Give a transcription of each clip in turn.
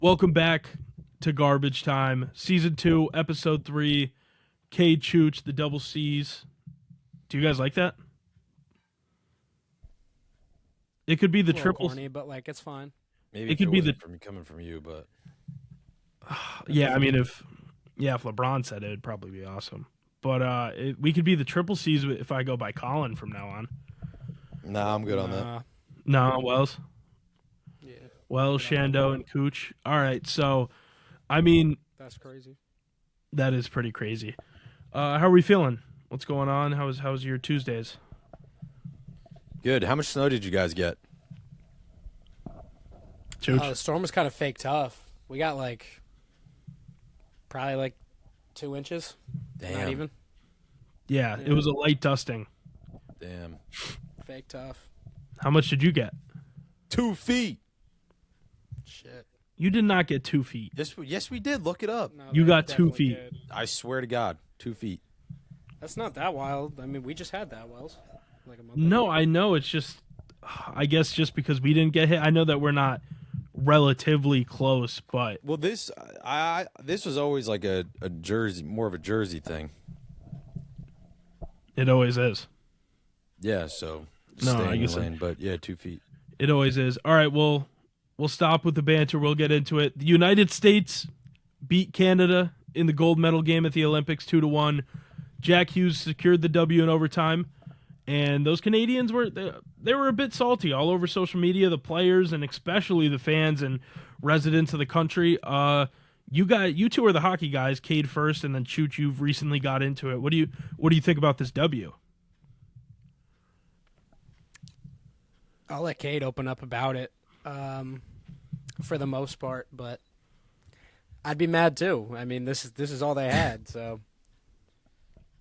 Welcome back to Garbage Time, Season 2, Episode 3, K Chooch, the double C's. Do you guys like that? It could be the A little triple. corny, but like it's fine. Maybe It if could it be wasn't from coming from you, but Yeah, I mean, if LeBron said it, it'd probably be awesome. But we could be the triple C's if I go by Colin from now on. nah, I'm good on that. No, Wells. Yeah, Wells, Shando, and Cooch. All right, so, I mean, that's crazy. that is pretty crazy. How are we feeling? What's going on? How's your Tuesdays? Good. How much snow did you guys get? Chooch? The storm was kind of fake tough. We got probably 2 inches. Damn. Not even. Yeah, it was a light dusting. Damn. Fake tough. How much did you get? 2 feet. Shit. You did not get 2 feet. Yes, we did. Look it up. No, You they got 2 definitely feet. did. I swear to God, 2 feet. That's not that wild. I mean, we just had that, Wells. Like a month No, ago. I know. It's just, I guess just because we didn't get hit. I know that we're not relatively close, but Well, this was always like a Jersey, more of a Jersey thing. it always is. Yeah. So No, stay I in your guess lane, but yeah, 2 feet. It always is. All right, well, we'll stop with the banter. We'll get into it. The United States beat Canada in the gold medal game at the Olympics 2-1. Jack Hughes secured the W in overtime, and those Canadians they were a bit salty all over social media, the players and especially the fans and residents of the country. You two are the hockey guys, Cade first, and then Chooch, you've recently got into it. What do you think about this W? I'll let Cade open up about it for the most part, but I'd be mad too. I mean, this is all they had, so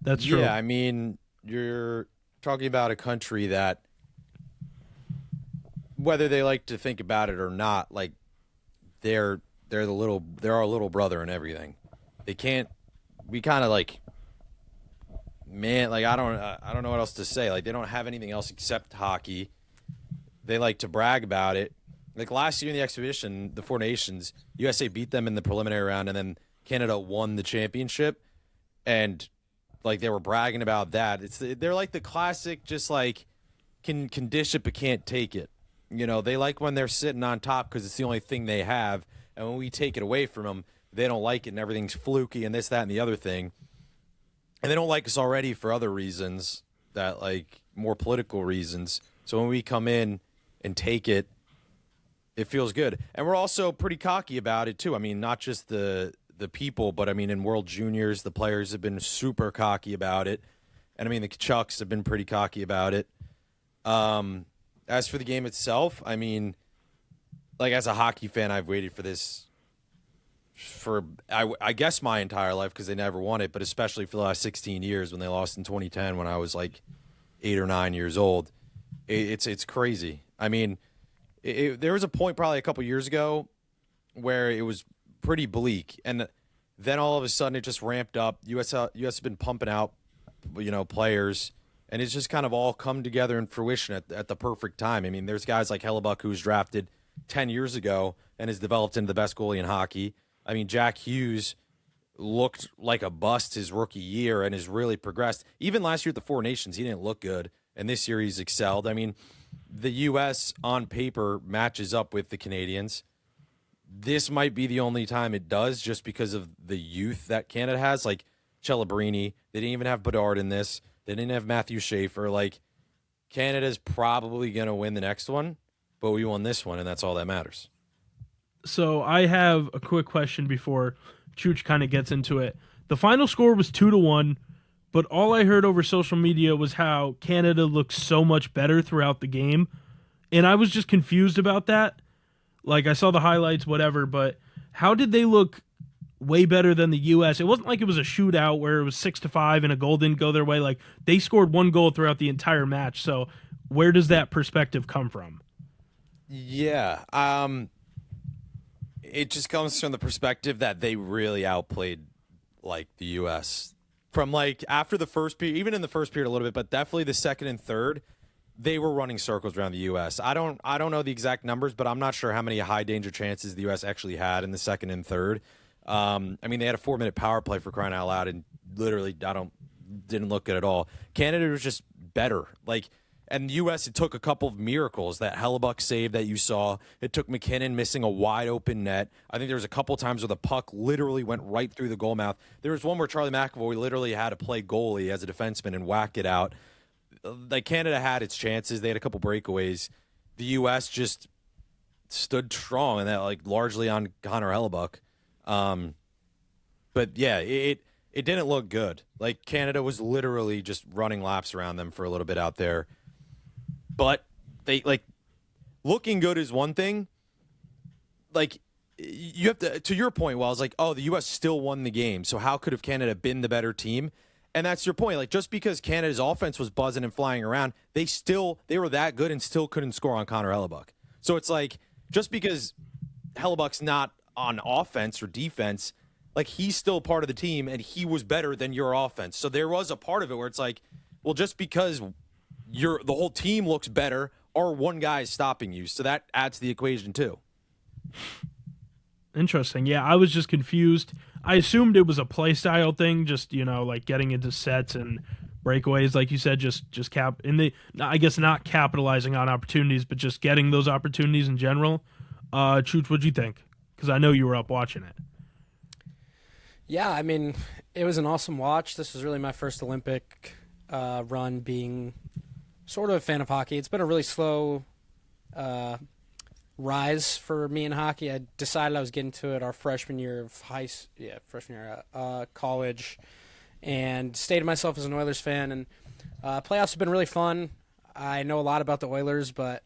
That's true. Yeah, I mean, you're talking about a country that, whether they like to think about it or not, like they're our little brother and everything. They can't. We kind of like, man, like I don't know what else to say. Like they don't have anything else except hockey. They like to brag about it. Like last year in the exhibition, the Four Nations, USA beat them in the preliminary round, and then Canada won the championship, and like they were bragging about that. They're like the classic, just like can dish it but can't take it. You know, they like when they're sitting on top because it's the only thing they have, and when we take it away from them, they don't like it and everything's fluky and this, that, and the other thing. And they don't like us already for other reasons, that like more political reasons. So when we come in and take it, it feels good. And we're also pretty cocky about it too. I mean, not just the people, but I mean in World Juniors, the players have been super cocky about it. And I mean the Chucks have been pretty cocky about it. As for the game itself, I mean, like as a hockey fan, I've waited for this for I guess my entire life because they never won it, but especially for the last 16 years when they lost in 2010 when I was like 8 or 9 years old. It's crazy. I mean, there was a point probably a couple years ago where it was pretty bleak, and then all of a sudden it just ramped up. US has been pumping out, players, and it's just kind of all come together in fruition at the perfect time. I mean, there's guys like Hellebuck who was drafted 10 years ago and has developed into the best goalie in hockey. I mean, Jack Hughes looked like a bust his rookie year and has really progressed. Even last year at the Four Nations, he didn't look good, and this year he's excelled. I mean, the U.S. on paper matches up with the Canadians. This might be the only time it does, just because of the youth that Canada has, like Celebrini. They didn't even have Bedard in this. They didn't have Matthew Schaefer. Like, Canada's probably going to win the next one, but we won this one, and that's all that matters. So I have a quick question before Chooch kind of gets into it. The final score was 2-1, but all I heard over social media was how Canada looked so much better throughout the game, and I was just confused about that. Like, I saw the highlights, whatever, but how did they look way better than the U.S.? It wasn't like it was a shootout where it was 6-5 and a goal didn't go their way. Like, they scored one goal throughout the entire match. So where does that perspective come from? Yeah. It just comes from the perspective that they really outplayed, like, the U.S. From, like, after the first period, even in the first period a little bit, but definitely the second and third, they were running circles around the U.S. I don't know the exact numbers, but I'm not sure how many high danger chances the U.S. actually had in the second and third. I mean, they had a 4-minute power play for crying out loud, and literally, didn't look good at all. Canada was just better. And the U.S., it took a couple of miracles. That Hellebuck save that you saw. It took McKinnon missing a wide open net. I think there was a couple times where the puck literally went right through the goal mouth. There was one where Charlie McAvoy literally had to play goalie as a defenseman and whack it out. Canada had its chances. They had a couple breakaways. The U.S. just stood strong, and that largely on Connor Hellebuck. But yeah, it didn't look good. Canada was literally just running laps around them for a little bit out there. But they looking good is one thing. You have to your point, Wells, the U.S. still won the game. So how could have Canada been the better team? And that's your point. Just because Canada's offense was buzzing and flying around, they were that good and still couldn't score on Connor Hellebuck. So it's just because Hellebuck's not on offense or defense, he's still part of the team and he was better than your offense. So there was a part of it where it's just because the whole team looks better, or one guy is stopping you. So that adds to the equation too. Interesting. Yeah, I was just confused. I assumed it was a play style thing, just getting into sets and breakaways, like you said, just I guess not capitalizing on opportunities, but just getting those opportunities in general. Chooch, what'd you think? Because I know you were up watching it. Yeah, I mean, it was an awesome watch. This was really my first Olympic run, being sort of a fan of hockey. It's been a really slow rise for me in hockey. I decided I was getting to it our freshman year of college, and stated myself as an Oilers fan. And playoffs have been really fun. I know a lot about the Oilers, but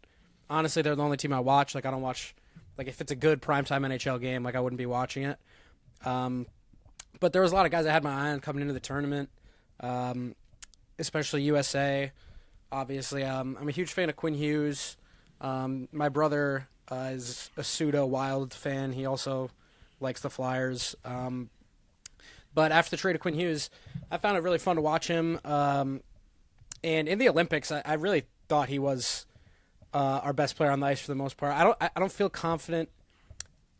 honestly, they're the only team I watch. I don't watch, if it's a good primetime NHL game, I wouldn't be watching it. But there was a lot of guys I had my eye on coming into the tournament, especially USA. Obviously, I'm a huge fan of Quinn Hughes. My brother is a pseudo Wild fan. He also likes the Flyers. But after the trade of Quinn Hughes, I found it really fun to watch him. And in the Olympics, I really thought he was our best player on the ice for the most part. I don't feel confident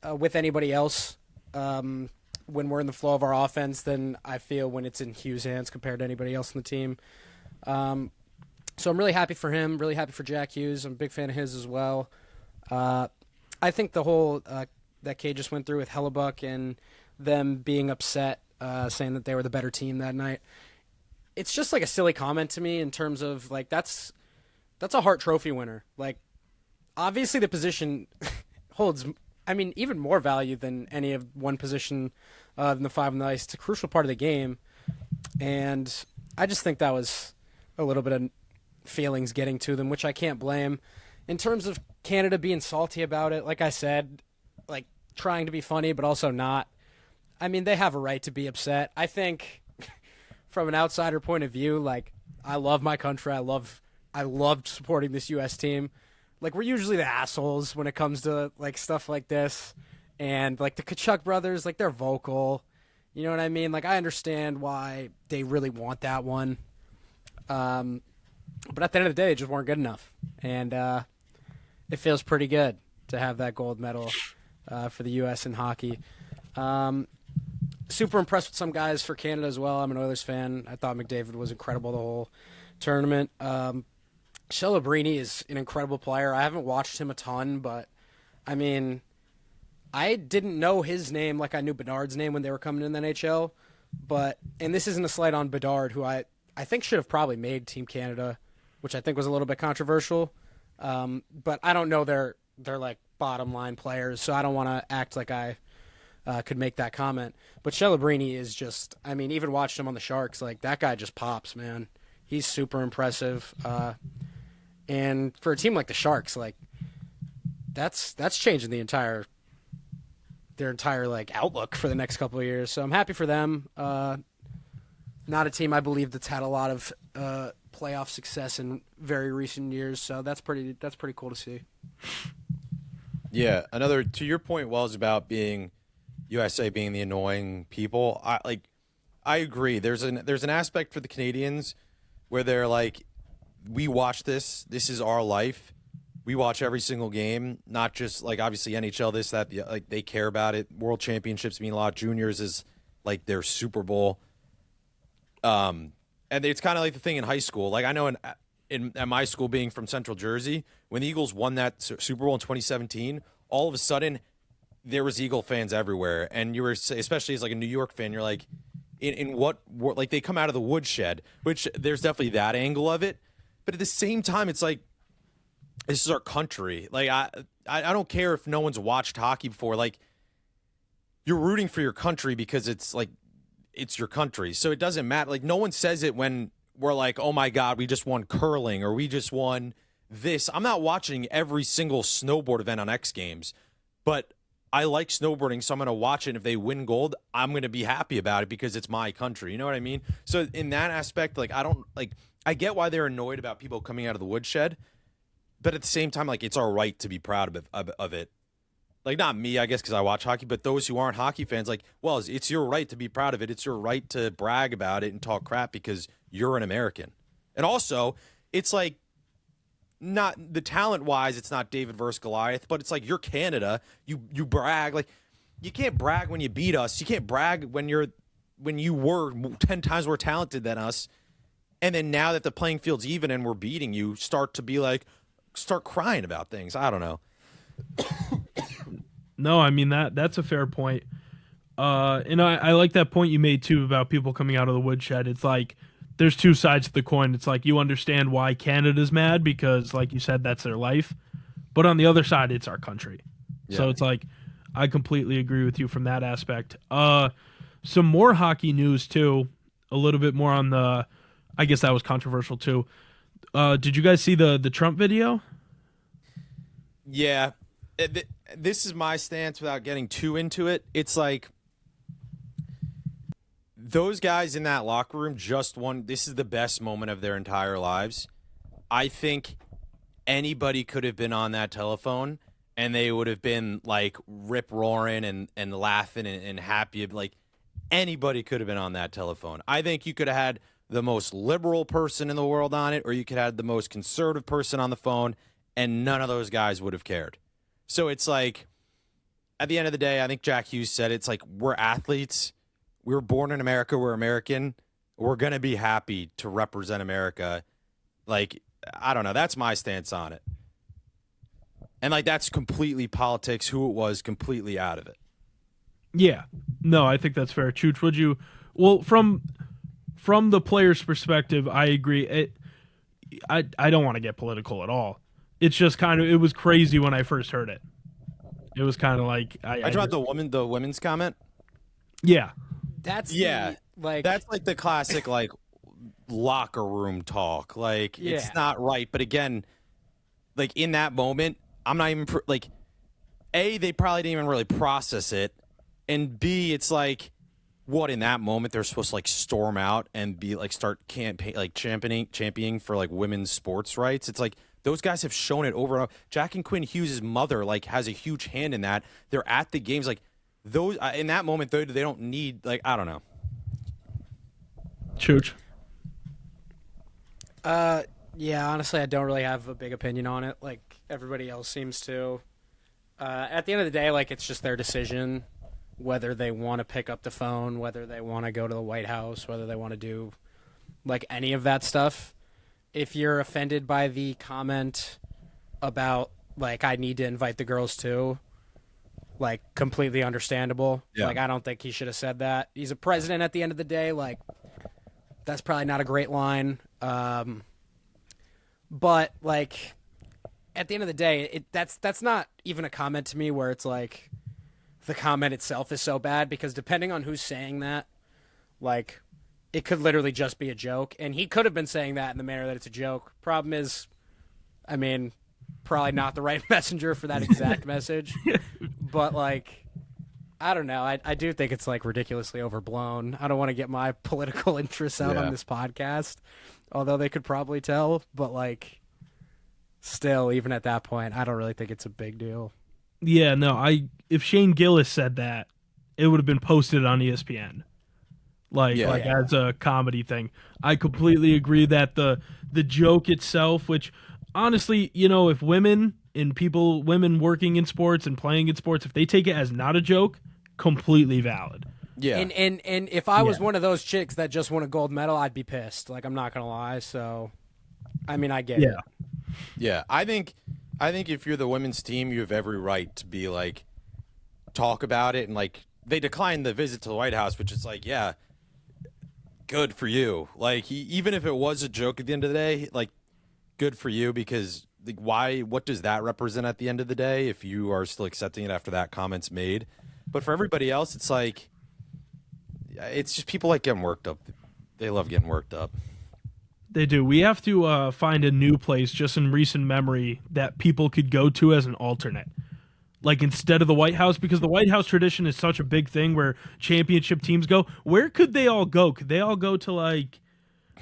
with anybody else when we're in the flow of our offense than I feel when it's in Hughes' hands compared to anybody else on the team. So I'm really happy for him, really happy for Jack Hughes. I'm a big fan of his as well. I think the whole that Kate just went through with Hellebuck and them being upset, saying that they were the better team that night, it's just a silly comment to me in terms of that's a Hart Trophy winner. Obviously the position holds, even more value than any of one position than the five on the ice. It's a crucial part of the game, and I just think that was a little bit of feelings getting to them, which I can't blame. In terms of Canada being salty about it, like I said, trying to be funny but also not. They have a right to be upset. I think from an outsider point of view, I love my country. I loved supporting this U.S. team. We're usually the assholes when it comes to stuff like this, and the Kachuk brothers, they're vocal. You know what I mean? I understand why they really want that one. But at the end of the day, they just weren't good enough. And it feels pretty good to have that gold medal for the U.S. in hockey. Super impressed with some guys for Canada as well. I'm an Oilers fan. I thought McDavid was incredible the whole tournament. Celebrini is an incredible player. I haven't watched him a ton, but, I didn't know his name like I knew Bedard's name when they were coming in the NHL. And this isn't a slight on Bedard, who I think should have probably made Team Canada, which I think was a little bit controversial. But I don't know their bottom line players, so I don't want to act like I could make that comment. But Celebrini is just, even watching him on the Sharks, that guy just pops, man. He's super impressive. And for a team like the Sharks, that's changing their entire outlook for the next couple of years. So I'm happy for them. Not a team I believe that's had a lot of playoff success in very recent years. So that's pretty cool to see. Yeah, to your point, Wells, about being USA being the annoying people. I agree. There's an aspect for the Canadians where they're we watch this. This is our life. We watch every single game, not just like obviously NHL, this, that, like they care about it. World Championships mean a lot. Juniors is like their Super Bowl. And it's kind of like the thing in high school. Like I know at my school, being from Central Jersey, when the Eagles won that Super Bowl in 2017, all of a sudden there was Eagle fans everywhere. And you were, especially as like a New York fan, you're like, in what, like they come out of the woodshed, which there's definitely that angle of it. But at the same time, it's like, this is our country. Like I don't care if no one's watched hockey before. Like you're rooting for your country because it's like it's your country. So it doesn't matter. Like no one says it when we're like, oh my God, we just won curling or we just won this. I'm not watching every single snowboard event on X Games, but I like snowboarding, so I'm going to watch it. And if they win gold, I'm going to be happy about it because it's my country. You know what I mean? So in that aspect, like I get why they're annoyed about people coming out of the woodshed. But at the same time, like, it's our right to be proud of it. Like, not me, I guess, because I watch hockey, but those who aren't hockey fans, like, well, it's your right to be proud of it. It's your right to brag about it and talk crap because you're an American. And also, it's like, not the talent-wise, it's not David versus Goliath, but it's like, you're Canada. You brag. Like, you can't brag when you beat us. You can't brag when you were 10 times more talented than us. And then now that the playing field's even and we're beating you, start crying about things. I don't know. No, I mean that's a fair point. And I like that point you made too about people coming out of the woodshed. It's like there's two sides to the coin. It's like you understand why Canada's mad because, like you said, that's their life. But on the other side, it's our country. Yeah. So it's like I completely agree with you from that aspect. Some more hockey news too. A little bit more on the. I guess that was controversial too. Did you guys see the Trump video? Yeah. This is my stance without getting too into it. It's like those guys in that locker room just won. This is the best moment of their entire lives. I think anybody could have been on that telephone and they would have been like rip roaring and laughing and happy. Like anybody could have been on that telephone. I think you could have had the most liberal person in the world on it, or you could have the most conservative person on the phone, and none of those guys would have cared. So it's like, at the end of the day, I think Jack Hughes said it's like, we're athletes. We were born in America. We're American. We're going to be happy to represent America. Like, I don't know. That's my stance on it. And like, that's completely politics. Who it was, completely out of it. Yeah. No, I think that's fair. Chooch, would you, well, from the player's perspective, I agree. I don't want to get political at all. It's just kind of, it was crazy when I first heard it. It was kind of like I dropped the women's comment. Yeah, that's like the classic like locker room talk. Like it's not right, but again, like in that moment, I'm not even like A, they probably didn't even really process it, and B, it's like, what in that moment they're supposed to like storm out and be like start campaign like championing for like women's sports rights. It's like those guys have shown it over and over. Jack and Quinn Hughes' mother like has a huge hand in that. They're at the games like those in that moment. They don't need like I don't know. Chooch. Yeah, honestly, I don't really have a big opinion on it. Like everybody else seems to. At the end of the day, like it's just their decision whether they want to pick up the phone, whether they want to go to the White House, whether they want to do like any of that stuff. If you're offended by the comment about like I need to invite the girls too, like completely understandable. Yeah. Like I don't think he should have said that. He's a president at the end of the day. Like that's probably not a great line. But like at the end of the day, that's not even a comment to me where it's like the comment itself is so bad, because depending on who's saying that, like it could literally just be a joke, and he could have been saying that in the manner that it's a joke. Problem is, I mean, probably not the right messenger for that exact message. But like, I don't know. I do think it's like ridiculously overblown. I don't want to get my political interests out on this podcast, although they could probably tell. But like, still, even at that point, I don't really think it's a big deal. Yeah, no. If Shane Gillis said that, it would have been posted on ESPN. like as a comedy thing. I completely agree that the joke itself, which honestly, if women working in sports and playing in sports, if they take it as not a joke, completely valid. Yeah. And if I was one of those chicks that just won a gold medal, I'd be pissed. Like, I'm not gonna lie. So, I mean, I get it. Yeah. I think if you're the women's team, you have every right to be like, talk about it, and like they declined the visit to the White House, which is like, yeah, good for you. Like, even if it was a joke at the end of the day, like, good for you, because like, what does that represent at the end of the day if you are still accepting it after that comment's made? But for everybody else, it's like, it's just people like getting worked up. They love getting worked up. They do. We have to find a new place just in recent memory that people could go to as an alternate. Like, instead of the White House, because the White House tradition is such a big thing where championship teams go. Where could they all go? Could they all go to, like,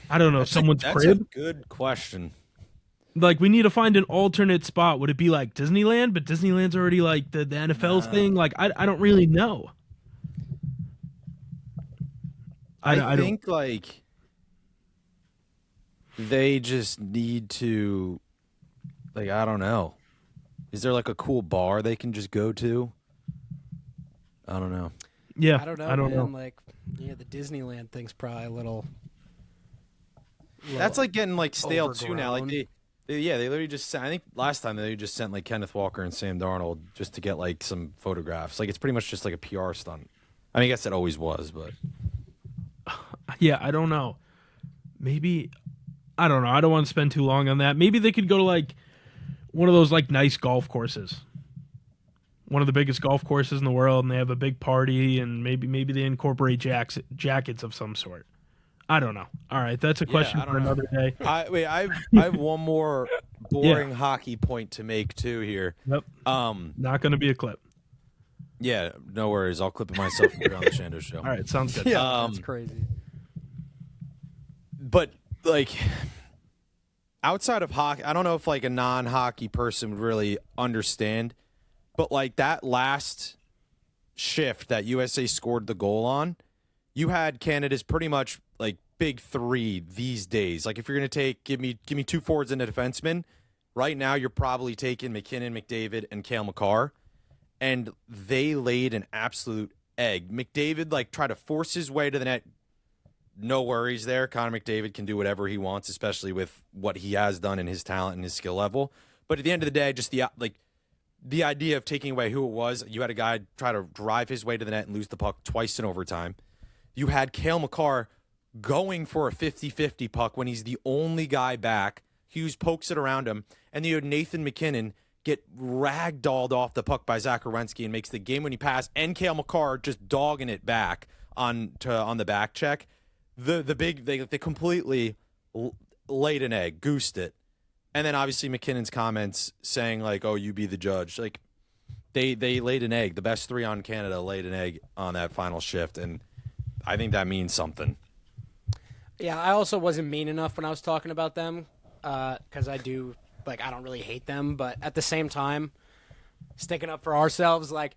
I don't know, someone's crib? That's a good question. Like, we need to find an alternate spot. Would it be like Disneyland? But Disneyland's already like the NFL's thing. Like, I don't really know. I think like they just need to, like, I don't know. Is there like a cool bar they can just go to? I don't know. Yeah, I don't know. Man. Like, yeah, the Disneyland thing's probably a little. That's like getting like stale too now. Like they literally just sent, I think last time they just sent like Kenneth Walker and Sam Darnold just to get like some photographs. Like, it's pretty much just like a PR stunt. I mean, I guess it always was, but yeah, I don't know. Maybe, I don't know. I don't want to spend too long on that. Maybe they could go to like one of those like nice golf courses, one of the biggest golf courses in the world, and they have a big party, and maybe they incorporate jackets of some sort. I don't know. All right, that's a question for another day. I have one more boring hockey point to make too here. Yep. Not going to be a clip. Yeah, no worries. I'll clip it myself and put it on the Shando show. All right, sounds good. Yeah, that's crazy. But like, outside of hockey, I don't know if like a non-hockey person would really understand. But like that last shift that USA scored the goal on, you had Canada's pretty much like big three these days. Like, if you're going to give me two forwards and a defenseman, right now you're probably taking McKinnon, McDavid, and Cale Makar. And they laid an absolute egg. McDavid like tried to force his way to the net. No worries there. Connor McDavid can do whatever he wants, especially with what he has done and his talent and his skill level. But at the end of the day, just the idea of taking away who it was, you had a guy try to drive his way to the net and lose the puck twice in overtime. You had Cale Makar going for a 50-50 puck when he's the only guy back. Hughes pokes it around him, and you had Nathan McKinnon get ragdolled off the puck by Zach Werenski and makes the game-winning pass, and Cale Makar just dogging it back on the back check. They completely laid an egg, goosed it. And then obviously McKinnon's comments saying like, "Oh, you be the judge." Like, they laid an egg. The best three on Canada laid an egg on that final shift, and I think that means something. Yeah, I also wasn't mean enough when I was talking about them, because I don't really hate them, but at the same time, sticking up for ourselves, like,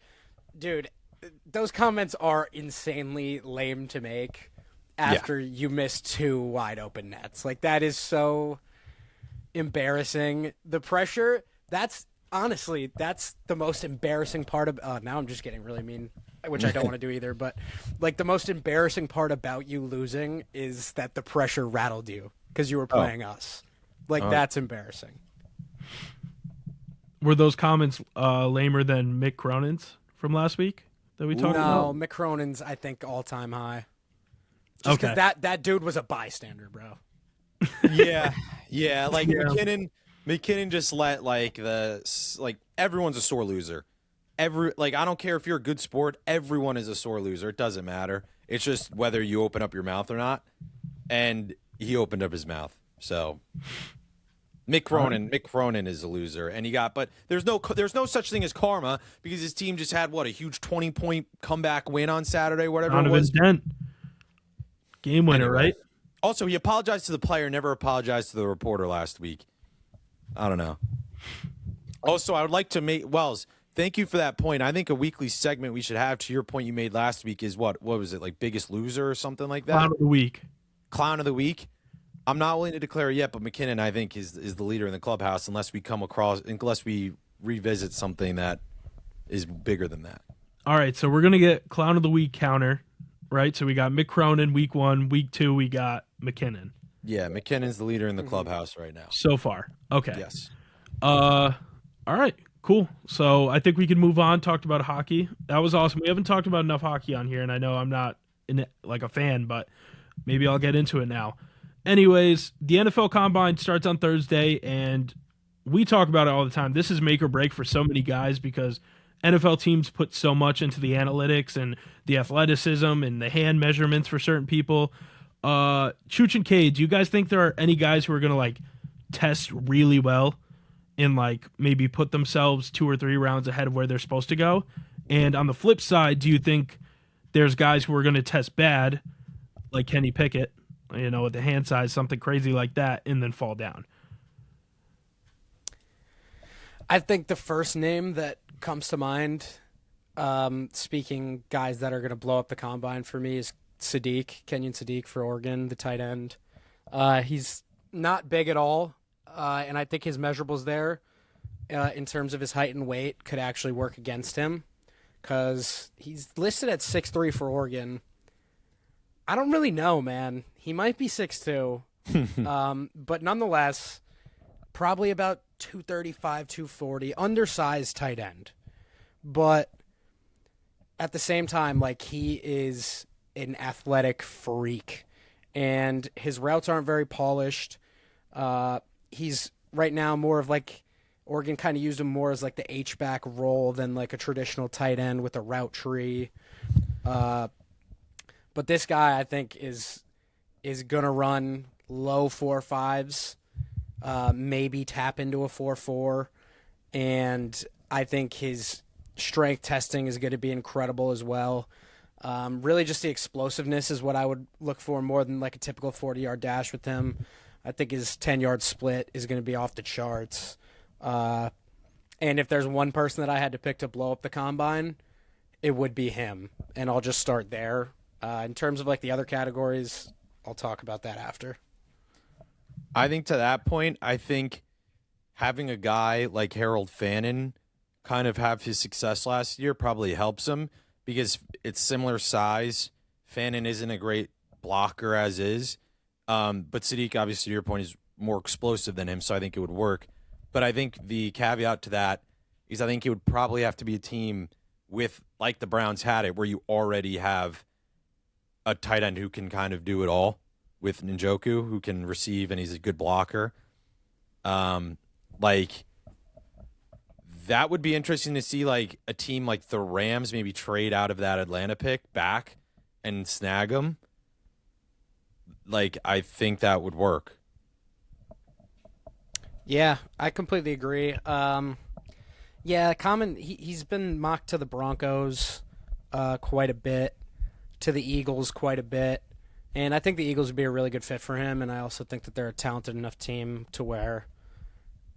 dude, those comments are insanely lame to make after you miss two wide open nets. Like, that is so embarrassing. The pressure, that's the most embarrassing part of now I'm just getting really mean, which I don't want to do either, but like the most embarrassing part about you losing is that the pressure rattled you because you were playing us. Like, that's embarrassing. Were those comments lamer than Mick Cronin's from last week that we talked about? No, Mick Cronin's, I think, all-time high. Just because that dude was a bystander, bro. Yeah. Like, McKinnon just let everyone's a sore loser. I don't care if you're a good sport. Everyone is a sore loser. It doesn't matter. It's just whether you open up your mouth or not. And he opened up his mouth. So Mick Cronin is a loser, and but there's no such thing as karma because his team just had a huge 20-point comeback win on Saturday, whatever it was. Game winner, right? Also, he apologized to the player, never apologized to the reporter last week. I don't know. Also, I would like to make Wells. thank you for that point. I think a weekly segment we should have, to your point you made last week, is what was it, like Biggest Loser or something like that? Clown of the week. Clown of the week. I'm not willing to declare it yet, but McKinnon, I think, is the leader in the clubhouse unless we revisit something that is bigger than that. All right, so we're going to get Clown of the Week counter, right? So we got Mick Cronin week 1. Week 2, we got McKinnon. Yeah, McKinnon's the leader in the clubhouse right now. So far. Okay. Yes. All right, cool. So I think we can move on. Talked about hockey. That was awesome. We haven't talked about enough hockey on here, and I know I'm not a fan, but maybe I'll get into it now. Anyways, the NFL Combine starts on Thursday, and we talk about it all the time. This is make or break for so many guys because NFL teams put so much into the analytics and the athleticism and the hand measurements for certain people. Chooch and Cade, do you guys think there are any guys who are going to like test really well and like maybe put themselves 2 or 3 rounds ahead of where they're supposed to go? And on the flip side, do you think there's guys who are going to test bad, like Kenny Pickett, with the hand size, something crazy like that, and then fall down? I think the first name that comes to mind, speaking guys that are going to blow up the combine for me, is Kenyon Sadiq for Oregon, the tight end. He's not big at all, and I think his measurables there, in terms of his height and weight, could actually work against him because he's listed at 6'3" for Oregon. I don't really know, man. He might be 6'2", but nonetheless, probably about 235, 240, undersized tight end. But at the same time, like, he is an athletic freak, and his routes aren't very polished. He's right now more of like, Oregon kind of used him more as like the H-back role than like a traditional tight end with a route tree. But this guy, I think, is going to run low 4.5s, maybe tap into a 4.4, and I think his strength testing is going to be incredible as well. Really just the explosiveness is what I would look for more than like a typical 40-yard dash with him. I think his 10-yard split is going to be off the charts. And if there's one person that I had to pick to blow up the combine, it would be him. And I'll just start there. In terms of like the other categories, I'll talk about that after. I think to that point, I think having a guy like Harold Fannin kind of have his success last year probably helps him because it's similar size. Fannin isn't a great blocker as is. But Sadiq, obviously, to your point, is more explosive than him, so I think it would work. But I think the caveat to that is I think it would probably have to be a team with, like the Browns had it, where you already have a tight end who can kind of do it all with Njoku, who can receive, and he's a good blocker. Like, that would be interesting to see, like, a team like the Rams maybe trade out of that Atlanta pick back and snag him. Like, I think that would work. Yeah, I completely agree. He's been mocked to the Broncos quite a bit, to the Eagles quite a bit, and I think the Eagles would be a really good fit for him, and I also think that they're a talented enough team to where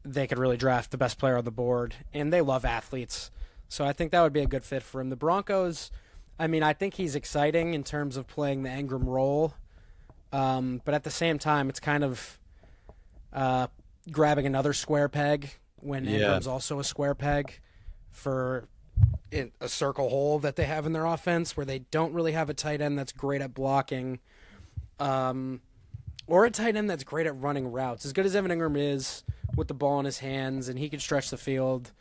they could really draft the best player on the board, and they love athletes, so I think that would be a good fit for him. The Broncos, I mean, I think he's exciting in terms of playing the Engram role, but at the same time, it's kind of grabbing another square peg when Ingram's also a square peg for a circle hole that they have in their offense where they don't really have a tight end that's great at blocking or a tight end that's great at running routes. As good as Evan Ingram is with the ball in his hands and he can stretch the field,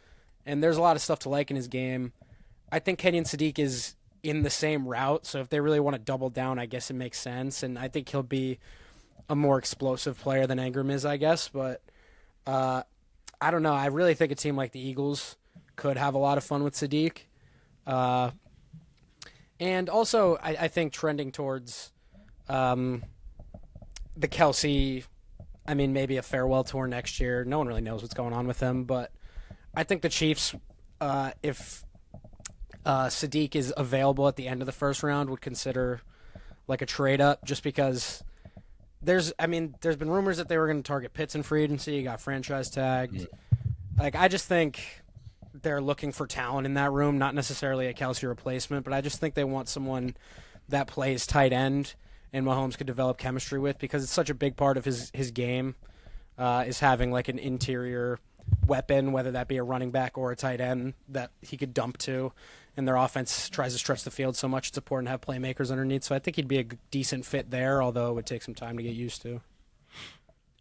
and there's a lot of stuff to like in his game, I think Kenyon Sadiq is in the same route, so if they really want to double down, I guess it makes sense, and I think he'll be a more explosive player than Ingram is, I guess, but I don't know. I really think a team like the Eagles could have a lot of fun with Sadiq. And also, I think trending towards the Kelsey, I mean, maybe a farewell tour next year. No one really knows what's going on with him, but I think the Chiefs, if Sadiq is available at the end of the first round, would consider like a trade up just because there's been rumors that they were going to target Pitts in free agency. He got franchise tagged. Like, I just think they're looking for talent in that room, not necessarily a Kelsey replacement, but I just think they want someone that plays tight end and Mahomes could develop chemistry with, because it's such a big part of his game is having like an interior weapon, whether that be a running back or a tight end that he could dump to. And their offense tries to stretch the field so much, it's important to have playmakers underneath. So I think he'd be a decent fit there, although it would take some time to get used to.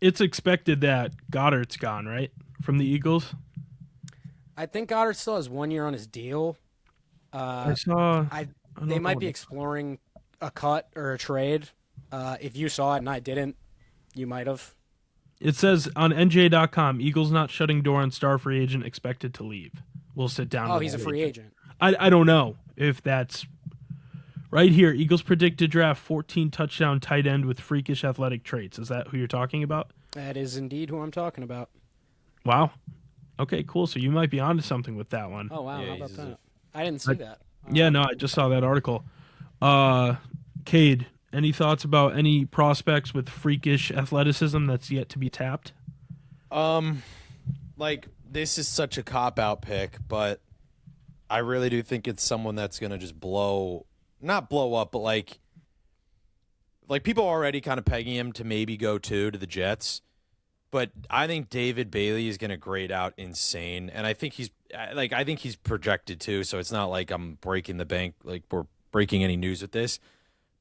It's expected that Goddard's gone, right, from the Eagles? I think Goddard still has 1 year on his deal. I saw. They might be exploring a cut or a trade. If you saw it and I didn't, you might have. It says on NJ.com, Eagles not shutting door on star free agent expected to leave. We'll sit down. Oh, he's a free agent. I don't know if that's right here. Eagles predict to draft 14 touchdown tight end with freakish athletic traits. Is that who you're talking about? That is indeed who I'm talking about. Wow. Okay, cool. So you might be onto something with that one. Oh, wow. Yeah, How about that? I didn't see that. Yeah, no, I just saw that article. Cade, any thoughts about any prospects with freakish athleticism that's yet to be tapped? Like, this is such a cop-out pick, but I really do think it's someone that's going to just not blow up, but like people are already kind of pegging him to maybe go to the Jets. But I think David Bailey is going to grade out insane, and I think he's projected to. So it's not like I'm breaking the bank, like we're breaking any news with this.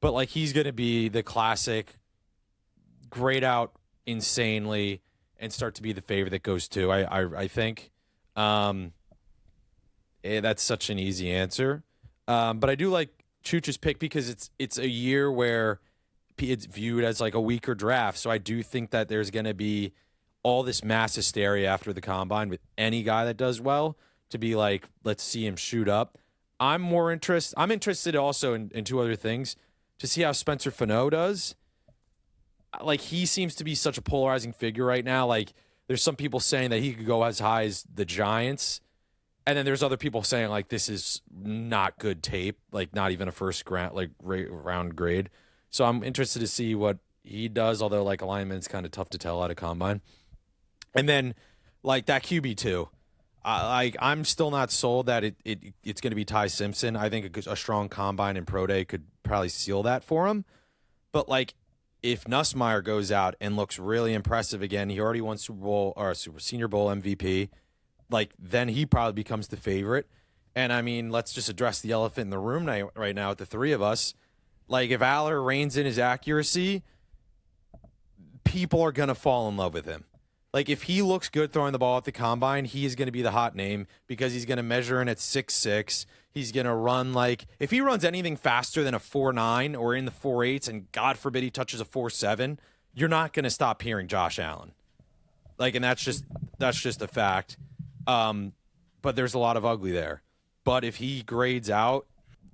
But like he's going to be the classic grade out insanely and start to be the favorite that goes to. I think that's such an easy answer. But I do like Chooch's pick because it's a year where it's viewed as like a weaker draft. So I do think that there's going to be all this mass hysteria after the combine with any guy that does well to be like, let's see him shoot up. I'm interested also in two other things, to see how Spencer Fano does. Like, he seems to be such a polarizing figure right now. Like, there's some people saying that he could go as high as the Giants. And then there's other people saying, like, this is not good tape, like not even a first round grade. So I'm interested to see what he does, although, like, alignment's kind of tough to tell out of combine. And then, like, that QB2, I'm still not sold that it's going to be Ty Simpson. I think a strong combine and pro day could probably seal that for him. But, like, if Nussmeier goes out and looks really impressive again, he already won Senior Bowl MVP, like, then he probably becomes the favorite. And, I mean, let's just address the elephant in the room right now with the three of us. Like, if Aller reigns in his accuracy, people are going to fall in love with him. Like, if he looks good throwing the ball at the combine, he is going to be the hot name because he's going to measure in at 6'6". He's going to run like – if he runs anything faster than a 4.9 or in the 4.8s, and God forbid he touches a 4.7, you're not going to stop hearing Josh Allen. Like, and that's just a fact. But there's a lot of ugly there. But if he grades out,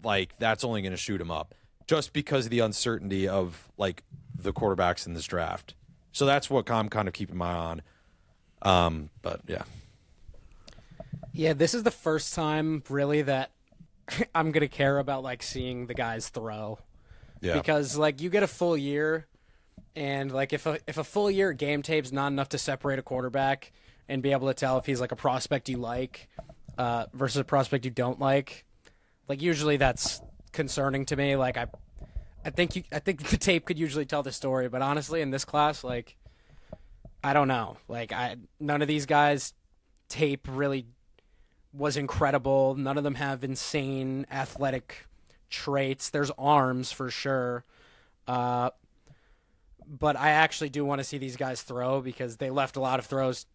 like, that's only going to shoot him up just because of the uncertainty of, like, the quarterbacks in this draft. So that's what I'm kind of keeping my eye on. But, yeah. Yeah, this is the first time, really, that I'm going to care about, like, seeing the guys throw. Yeah. Because, like, you get a full year, and, like, if a full year game tape's not enough to separate a quarterback and be able to tell if he's, like, a prospect you like versus a prospect you don't like usually that's concerning to me. Like, I think the tape could usually tell the story, but honestly, in this class, like, I don't know. Like, none of these guys' tape really was incredible. None of them have insane athletic traits. There's arms for sure, but I actually do want to see these guys throw because they left a lot of throws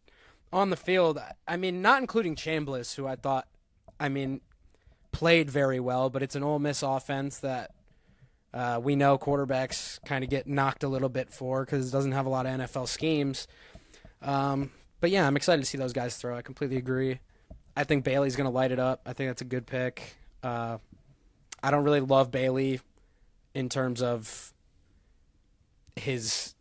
on the field. I mean, not including Chambliss, who I thought, played very well, but it's an Ole Miss offense that we know quarterbacks kind of get knocked a little bit for because it doesn't have a lot of NFL schemes. But, yeah, I'm excited to see those guys throw. I completely agree. I think Bailey's going to light it up. I think that's a good pick. I don't really love Bailey in terms of his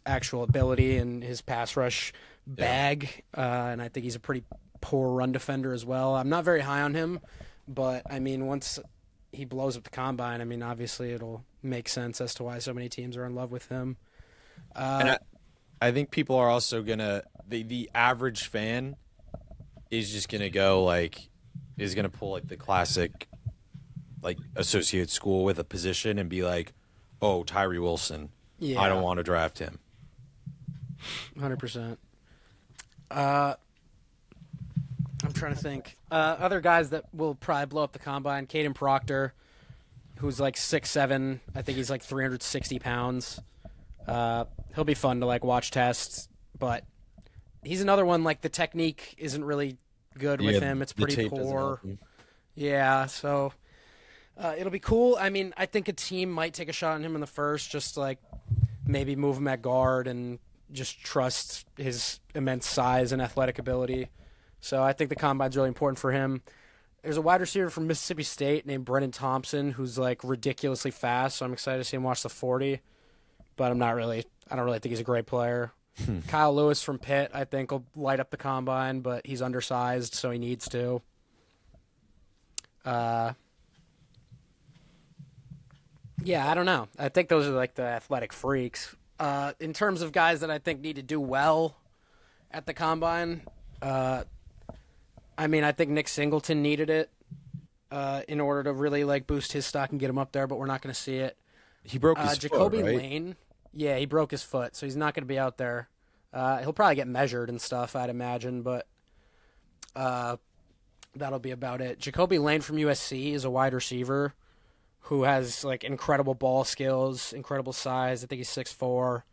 actual ability and his pass rush bag, and I think he's a pretty poor run defender as well. I'm not very high on him, but, I mean, once he blows up the combine, I mean, obviously it'll make sense as to why so many teams are in love with him. And I think people are also going to – the average fan is just gonna go like is gonna pull like the classic like associate school with a position and be like, oh, Tyree Wilson, Yeah, I don't want to draft him. 100%. I'm trying to think. Other guys that will probably blow up the combine: Caden Proctor, who's like 6'7". I think he's like 360 pounds. He'll be fun to like watch tests, but he's another one. Like the technique isn't really good with him. It's pretty poor. Yeah, so it'll be cool. I mean, I think a team might take a shot on him in the first, just like maybe move him at guard and just trust his immense size and athletic ability. So I think the combine's really important for him. There's a wide receiver from Mississippi State named Brennan Thompson who's like ridiculously fast, so I'm excited to see him watch the 40. But I don't really think he's a great player. Kyle Lewis from Pitt, I think, will light up the combine, but he's undersized, so he needs to. Yeah, I don't know. I think those are like the athletic freaks. In terms of guys that I think need to do well at the combine, I mean, I think Nick Singleton needed it in order to really like boost his stock and get him up there, but we're not going to see it. He broke his Jacoby foot, right? Lane, yeah, he broke his foot, so he's not going to be out there. He'll probably get measured and stuff, I'd imagine, but that'll be about it. Jacoby Lane from USC is a wide receiver who has like incredible ball skills, incredible size. I think he's 6'4",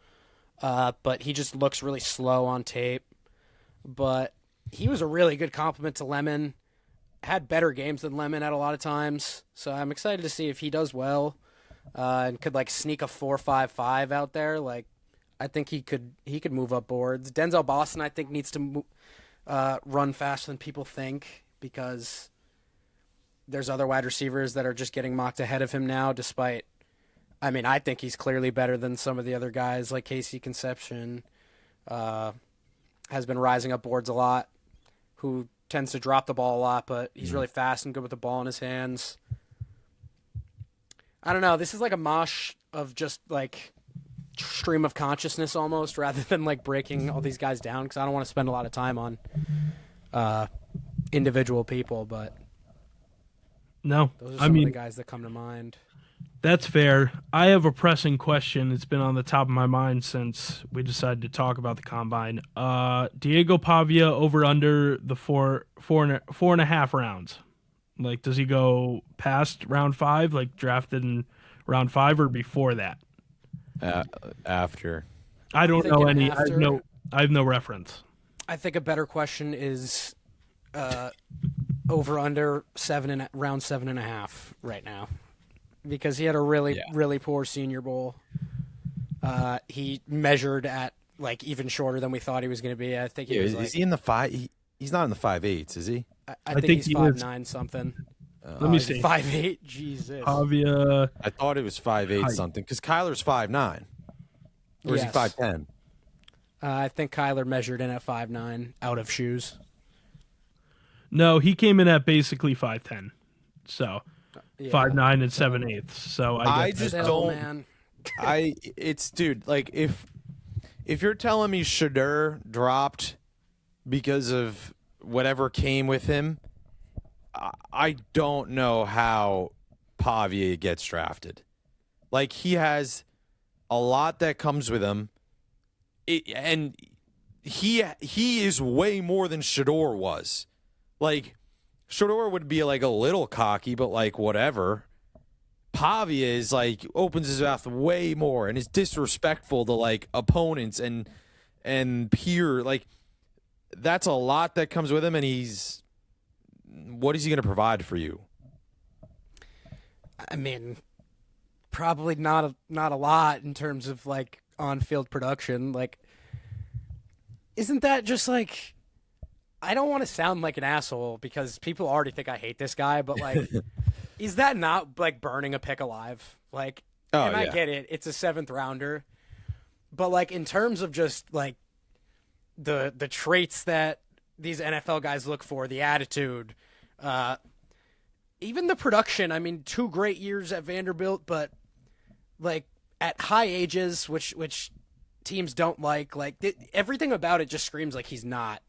but he just looks really slow on tape. But he was a really good compliment to Lemon. Had better games than Lemon at a lot of times, so I'm excited to see if he does well and could like sneak a 4.55 out there. Like, I think he could move up boards. Denzel Boston, I think, needs to run faster than people think because there's other wide receivers that are just getting mocked ahead of him now, despite, I mean, I think he's clearly better than some of the other guys, like Casey Conception has been rising up boards a lot, who tends to drop the ball a lot, but he's really fast and good with the ball in his hands. I don't know. This is like a mosh of just like stream of consciousness almost, rather than like breaking all these guys down, because I don't want to spend a lot of time on individual people, but No, those are some of the guys that come to mind. That's fair. I have a pressing question. It's been on the top of my mind since we decided to talk about the combine. Diego Pavia over under the four and a half rounds. Like, does he go past round 5, like drafted in round 5, or before that? After. I don't know any. I have no reference. I think a better question is over under round 7.5 right now, because he had a really poor Senior Bowl. He measured at like even shorter than we thought he was going to be. I think he was. Is he in the 5? He's not in the 5.8s, is he? I think he's 5'9" something. Let me see. 5'8". Jesus. Pavia. I thought it was 5'8" something because Kyler's 5'9". Or is he 5'10"? I think Kyler measured in at 5'9" out of shoes. No, he came in at basically 5'10", so 5'9" and 7/8. So I just don't. Man. Dude, like if you're telling me Shedeur dropped because of whatever came with him, I don't know how Pavia gets drafted. Like, he has a lot that comes with him, and he is way more than Shedeur was. Like, Shedeur would be like a little cocky, but like whatever. Pavia is like opens his mouth way more and is disrespectful to like opponents and peer. Like, that's a lot that comes with him, and what is he going to provide for you? I mean, probably not a lot in terms of like on-field production. Like, isn't that just like, I don't want to sound like an asshole because people already think I hate this guy, but like, is that not like burning a pick alive? Like, I get it. It's a 7th rounder, but like in terms of just like the traits that these NFL guys look for, the attitude, even the production. I mean, 2 great years at Vanderbilt, but like at high ages, which teams don't like everything about it just screams like he's not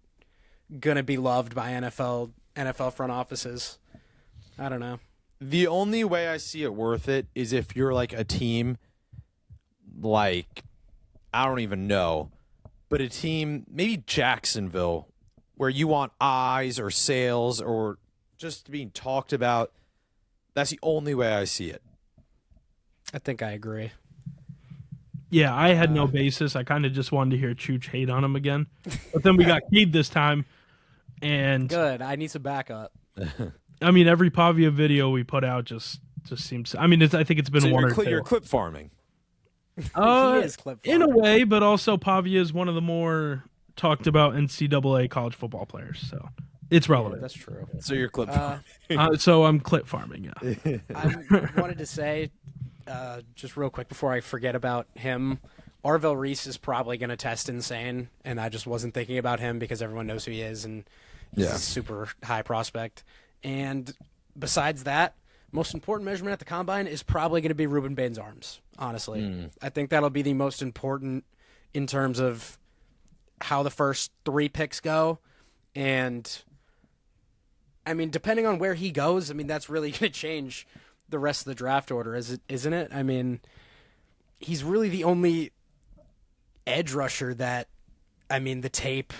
gonna be loved by NFL front offices. I don't know. The only way I see it worth it is if you're like a team, like, I don't even know, but a team, maybe Jacksonville, where you want eyes or sales or just being talked about. That's the only way I see it. I think I agree. Yeah, I had no basis. I kind of just wanted to hear Chooch hate on him again. But then we got Cade this time. And Good. I need some backup. I mean, every Pavia video we put out just seems. I mean, I think it's been So one you're, or two. you're clip farming. He is clip In a farming. way, but also Pavia is one of the more talked about NCAA college football players, so it's relevant. That's true. So you're clip farming. So I'm clip farming. Yeah, I wanted to say, just real quick before I forget about him, Arvell Reese is probably going to test insane, and I just wasn't thinking about him because everyone knows who he is, and he's a super high prospect. And besides that, most important measurement at the combine is probably going to be Ruben Bain's arms, honestly. I think that'll be the most important in terms of how the first 3 picks go. And, I mean, depending on where he goes, I mean, that's really going to change the rest of the draft order, isn't it? I mean, he's really the only edge rusher that, I mean, the tape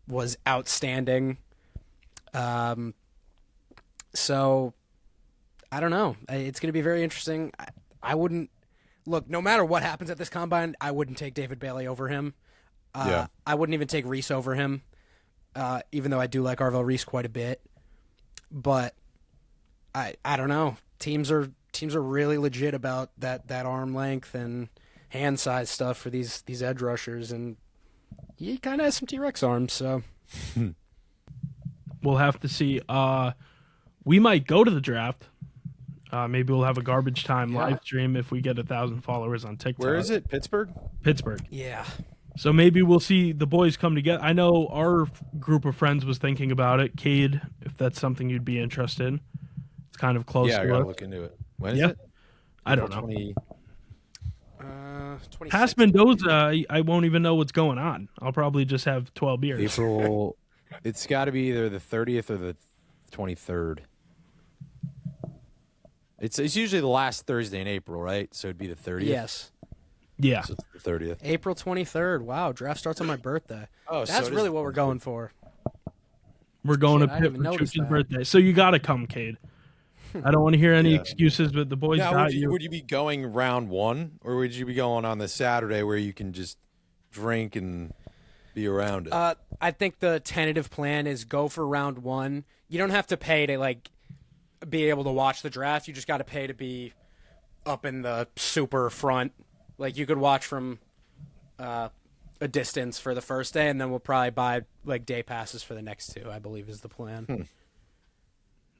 was outstanding. So, I don't know. It's going to be very interesting. I wouldn't look. No matter what happens at this combine, I wouldn't take David Bailey over him. I wouldn't even take Reese over him, even though I do like Arvell Reese quite a bit. But I don't know. Teams are really legit about that arm length and hand size stuff for these edge rushers, and he kind of has some T-Rex arms. So we'll have to see. We might go to the draft. Maybe we'll have a garbage time live stream if we get 1,000 followers on TikTok. Where is it? Pittsburgh? Pittsburgh. yeah. So maybe we'll see the boys come together. I know our group of friends was thinking about it. Cade, if that's something you'd be interested in. It's kind of close Yeah, I to gotta us. look into it. When is Yeah. it? I don't April know. 26th. Past Mendoza, I won't even know what's going on. I'll probably just have 12 beers. April. It's got to be either the 30th or the 23rd. It's usually the last Thursday in April, right? So it'd be the 30th. Yes. Yeah. So it's the 30th. April 23rd. Wow, draft starts on my birthday. Oh, That's so really what we're going for. We're going Shit, to I Pitt didn't for even notice Chooch's that. birthday. So you got to come, Cade. I don't want to hear any Yeah. excuses, but the boys Now, got you. would you be going round 1, or would you be going on the Saturday where you can just drink and be around it? I think the tentative plan is go for round 1. You don't have to pay to like be able to watch the draft. You just got to pay to be up in the super front. Like you could watch from a distance for the first day, and then we'll probably buy like day passes for the next 2. I believe is the plan.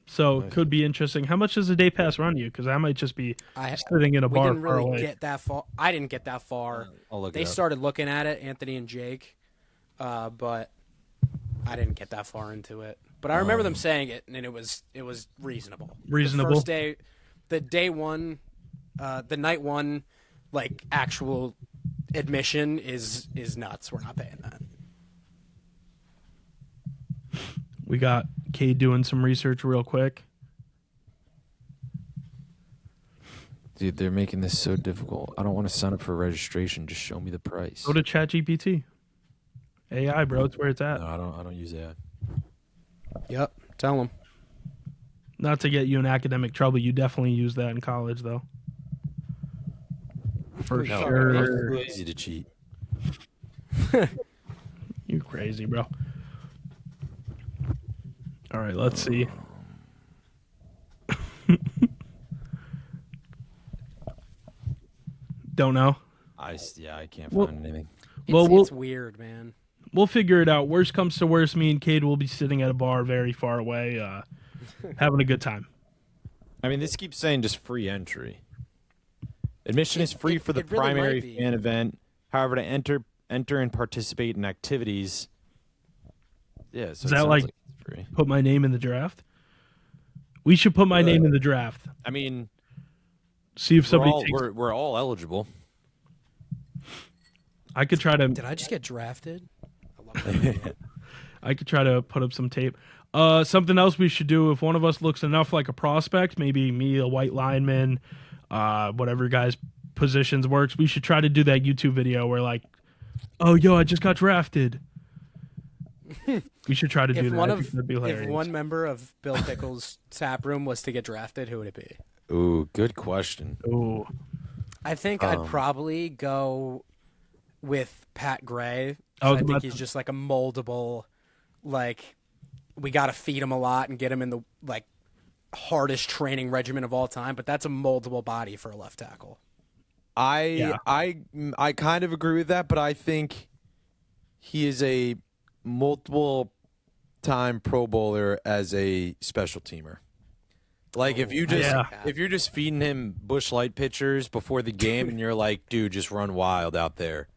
So could be interesting. How much does a day pass run you? Because I might just be sitting in a We bar didn't far really away. get that far. I didn't get that far. I'll look it They up. started looking at it, Anthony and Jake, but I didn't get that far into it. But I remember them saying it, and it was reasonable. Reasonable? The first day, the day one, the night one, like actual admission is nuts. We're not paying that. We got Cade doing some research real quick. Dude, they're making this so difficult. I don't want to sign up for registration. Just show me the price. Go to ChatGPT. AI, bro, it's where it's at. No, I don't use AI. Yep. Tell them. Not to get you in academic trouble, you definitely use that in college, though. For No, sure. it's too easy to cheat. You crazy, bro. All right, let's see. Don't know. I can't Well- find anything. Well, It's weird, man. We'll figure it out. Worst comes to worst, me and Cade will be sitting at a bar very far away, having a good time. I mean, this keeps saying just free entry. Admission is free for the it really might primary be. fan event. However, to enter and participate in activities. Yeah, so Is it that sounds like- it's free? Put my name in the draft. We should put my name in the draft. I mean, See if somebody takes. we're all eligible. I could try to. Did I just get drafted? I love that. I could try to put up some tape. Something else we should do, if one of us looks enough like a prospect, maybe me, a white lineman, whatever guy's positions works, we should try to do that YouTube video where like, oh, yo, I just got drafted. We should try to do that. I think that'd be hilarious. If one member of Bill Pickles' tap room was to get drafted, who would it be? Ooh, good question. Ooh. I think I'd probably go with Pat Gray. I think he's just like a moldable, like, we got to feed him a lot and get him in the like hardest training regimen of all time, but that's a moldable body for a left tackle. I kind of agree with that, but I think he is a multiple time Pro Bowler as a special teamer. Like if you're just feeding him Bush Light pitchers before the game and you're like, dude, just run wild out there.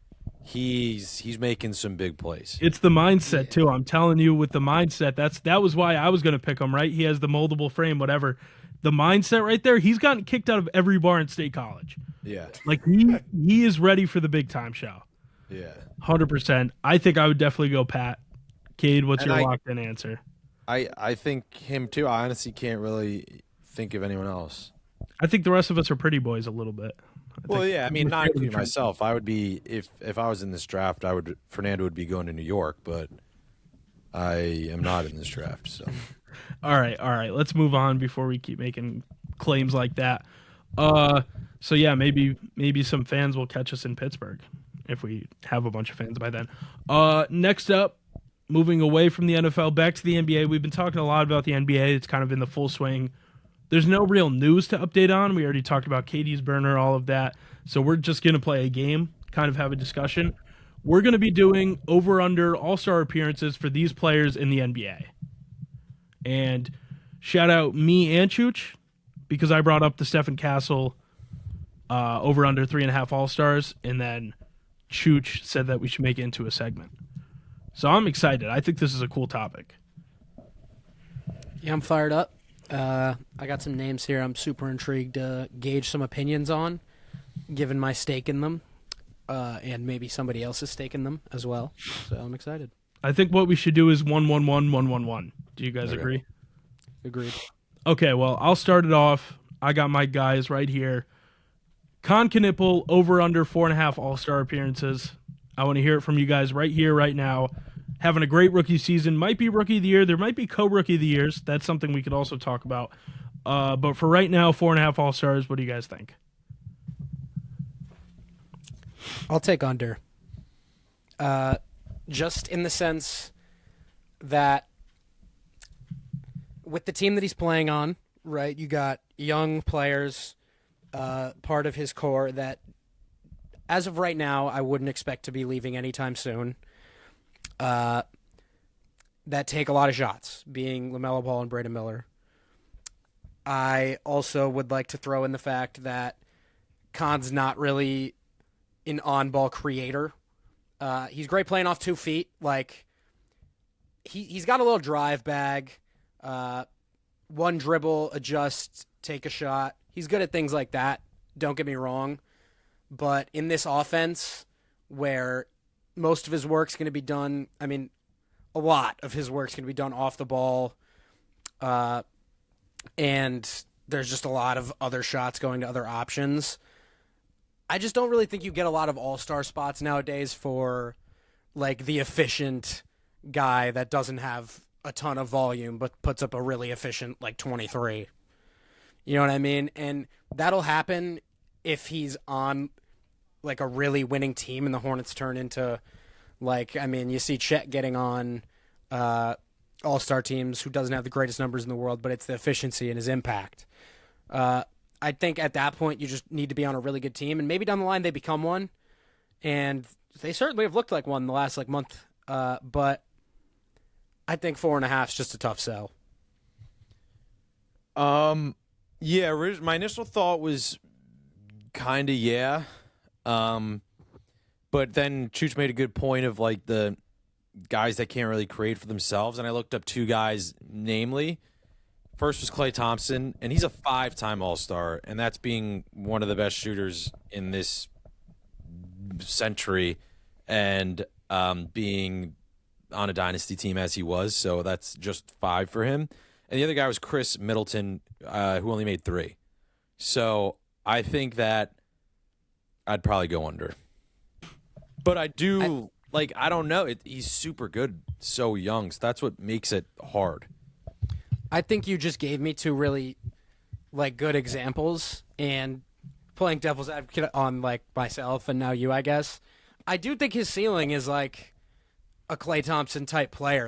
He's making some big plays. It's the mindset too. I'm telling you, with the mindset, that was why I was going to pick him. Right? He has the moldable frame, whatever. The mindset right there. He's gotten kicked out of every bar in State College. Yeah, like he is ready for the big time show. Yeah, 100%. I think I would definitely go Pat. Cade, what's your locked in answer? I think him too. I honestly can't really think of anyone else. I think the rest of us are pretty boys a little bit. Well, yeah, I mean, not including myself. I would be if I was in this draft. Fernando would be going to New York, but I am not in this draft. So, all right. Let's move on before we keep making claims like that. So yeah, maybe some fans will catch us in Pittsburgh if we have a bunch of fans by then. Next up, moving away from the NFL back to the NBA. We've been talking a lot about the NBA. It's kind of in the full swing. There's no real news to update on. We already talked about Katie's burner, all of that. So we're just going to play a game, kind of have a discussion. We're going to be doing over-under all-star appearances for these players in the NBA. And shout out me and Chooch, because I brought up the Stephen Castle over-under 3.5 all-stars, and then Chooch said that we should make it into a segment. So I'm excited. I think this is a cool topic. Yeah, I'm fired up. I got some names here I'm super intrigued to gauge some opinions on, given my stake in them, and maybe somebody else's stake in them as well. So I'm excited. I think what we should do is 1-1-1-1-1-1. Do you guys agree? Agreed. Okay, well, I'll start it off. I got my guys right here. Con Knipple, over under 4.5 all-star appearances. I want to hear it from you guys right here, right now. Having a great rookie season. Might be rookie of the year. There might be co-rookie of the years. That's something we could also talk about. But for right now, 4.5 all-stars. What do you guys think? I'll take under. Just in the sense that with the team that he's playing on, right, you got young players, part of his core that, as of right now, I wouldn't expect to be leaving anytime soon. That take a lot of shots, being LaMelo Ball and Braden Miller. I also would like to throw in the fact that Khan's not really an on-ball creator. He's great playing off 2 feet. Like, he's got a little drive bag. One dribble, adjust, take a shot. He's good at things like that. Don't get me wrong. But in this offense, where most of his work's going to be done, I mean, a lot of his work's going to be done off the ball, and there's just a lot of other shots going to other options. I just don't really think you get a lot of all-star spots nowadays for, like, the efficient guy that doesn't have a ton of volume but puts up a really efficient, like, 23. You know what I mean? And that'll happen if he's on, like, a really winning team and the Hornets turn into, like, I mean, you see Chet getting on all-star teams who doesn't have the greatest numbers in the world, but it's the efficiency and his impact. I think at that point you just need to be on a really good team, and maybe down the line they become one, and they certainly have looked like one in the last, like, month. But I think 4.5 is just a tough sell. Yeah, my initial thought was kind of yeah. But then Chooch made a good point of, like, the guys that can't really create for themselves, and I looked up 2 guys, namely. First was Klay Thompson, and he's a 5-time All-Star, and that's being one of the best shooters in this century and being on a dynasty team as he was, so that's just 5 for him. And the other guy was Chris Middleton, who only made 3. So I think that I'd probably go under. But I don't know. He's super good, so young. So that's what makes it hard. I think you just gave me 2 really good examples, and playing devil's advocate on myself and now you, I guess. I do think his ceiling is a Klay Thompson type player.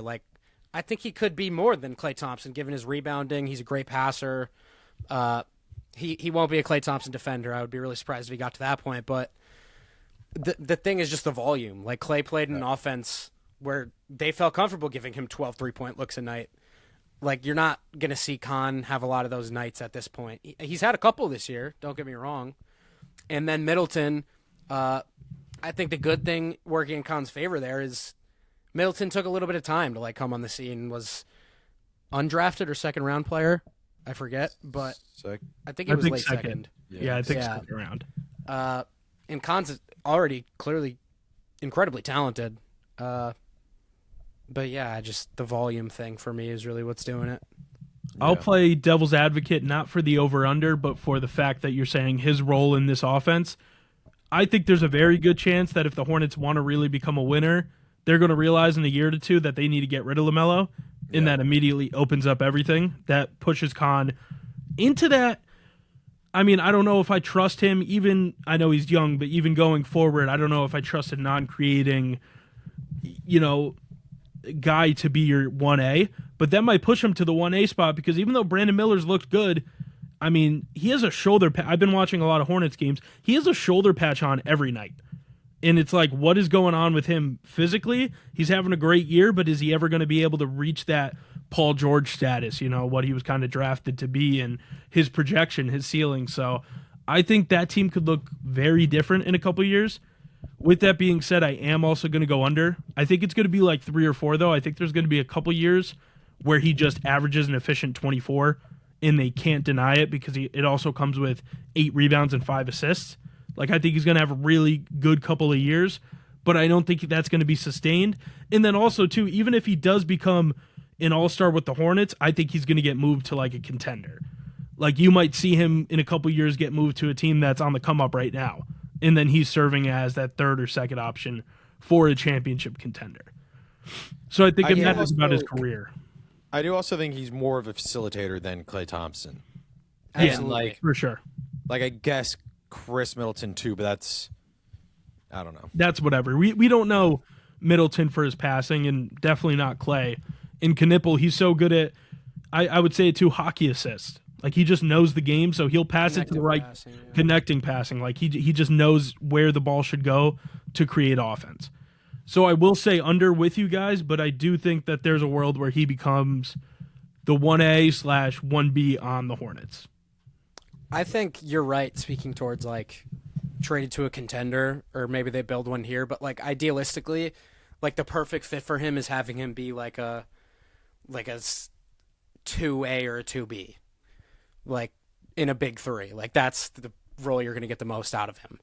I think he could be more than Klay Thompson given his rebounding. He's a great passer. He won't be a Klay Thompson defender. I would be really surprised if he got to that point, but the thing is just the volume. Klay played in an offense where they felt comfortable giving him 12 3-point looks a night. You're not going to see Khan have a lot of those nights at this point. He's had a couple this year, don't get me wrong. And then Middleton, I think the good thing working in Khan's favor there is Middleton took a little bit of time to come on the scene, was undrafted or second-round player. I forget, but I think he was late second. Yeah, I think second round. And Khan's already clearly incredibly talented. But yeah, just the volume thing for me is really what's doing it. I'll play devil's advocate, not for the over-under, but for the fact that you're saying his role in this offense. I think there's a very good chance that if the Hornets want to really become a winner, they're going to realize in a year or two that they need to get rid of LaMelo, and that immediately opens up everything. That pushes Khan into that. I mean, I don't know if I trust him. Even, I know he's young, but even going forward, I don't know if I trust a non-creating, guy to be your 1A, but that might push him to the 1A spot because even though Brandon Miller's looked good, I mean, he has a shoulder patch. I've been watching a lot of Hornets games. He has a shoulder patch on every night. And it's what is going on with him physically? He's having a great year, but is he ever going to be able to reach that Paul George status, what he was kind of drafted to be and his projection, his ceiling? So I think that team could look very different in a couple of years. With that being said, I am also going to go under. I think it's going to be 3 or 4, though. I think there's going to be a couple years where he just averages an efficient 24, and they can't deny it because it also comes with 8 rebounds and 5 assists. I think he's going to have a really good couple of years, but I don't think that's going to be sustained. And then also, too, even if he does become an all-star with the Hornets, I think he's going to get moved to a contender. You might see him in a couple years get moved to a team that's on the come-up right now. And then he's serving as that third or second option for a championship contender. So I think it matters about his career. I do also think he's more of a facilitator than Klay Thompson. Absolutely. For sure. I guess Chris Middleton too, but that's, I don't know. That's whatever. We don't know Middleton for his passing, and definitely not Klay. In Knipple, he's so good at, I would say it too, hockey assist. He just knows the game, so he'll pass it to the right, connecting passing. He just knows where the ball should go to create offense. So I will say under with you guys, but I do think that there's a world where he becomes the 1A/1B on the Hornets. I think you're right, speaking towards traded to a contender, or maybe they build one here, but idealistically, the perfect fit for him is having him be a 2A or a 2B. In a big 3. That's the role you're going to get the most out of him.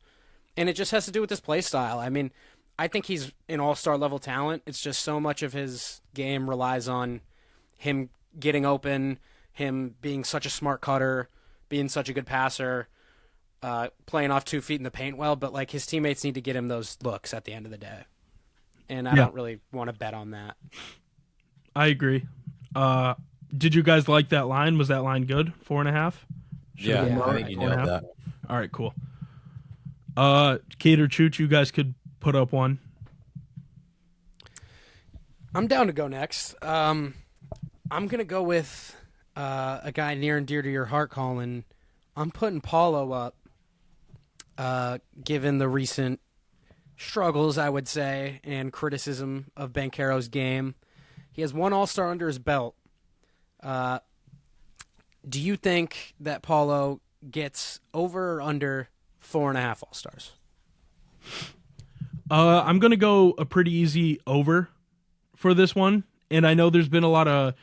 And it just has to do with his play style. I mean, I think he's an all-star level talent. It's just so much of his game relies on him getting open, him being such a smart cutter, being such a good passer, playing off 2 feet in the paint well, but his teammates need to get him those looks at the end of the day. And I don't really want to bet on that. I agree. Did you guys like that line? Was that line good? 4.5? Yeah, I think you nailed that. All right, cool. Kate or Chooch, you guys could put up one. I'm down to go next. I'm going to go with a guy near and dear to your heart, Colin. I'm putting Paulo up, given the recent struggles, I would say, and criticism of Banchero's game. He has 1 All-Star under his belt. Do you think that Paulo gets over or under 4.5 All-Stars? I'm going to go a pretty easy over for this one. And I know there's been a lot of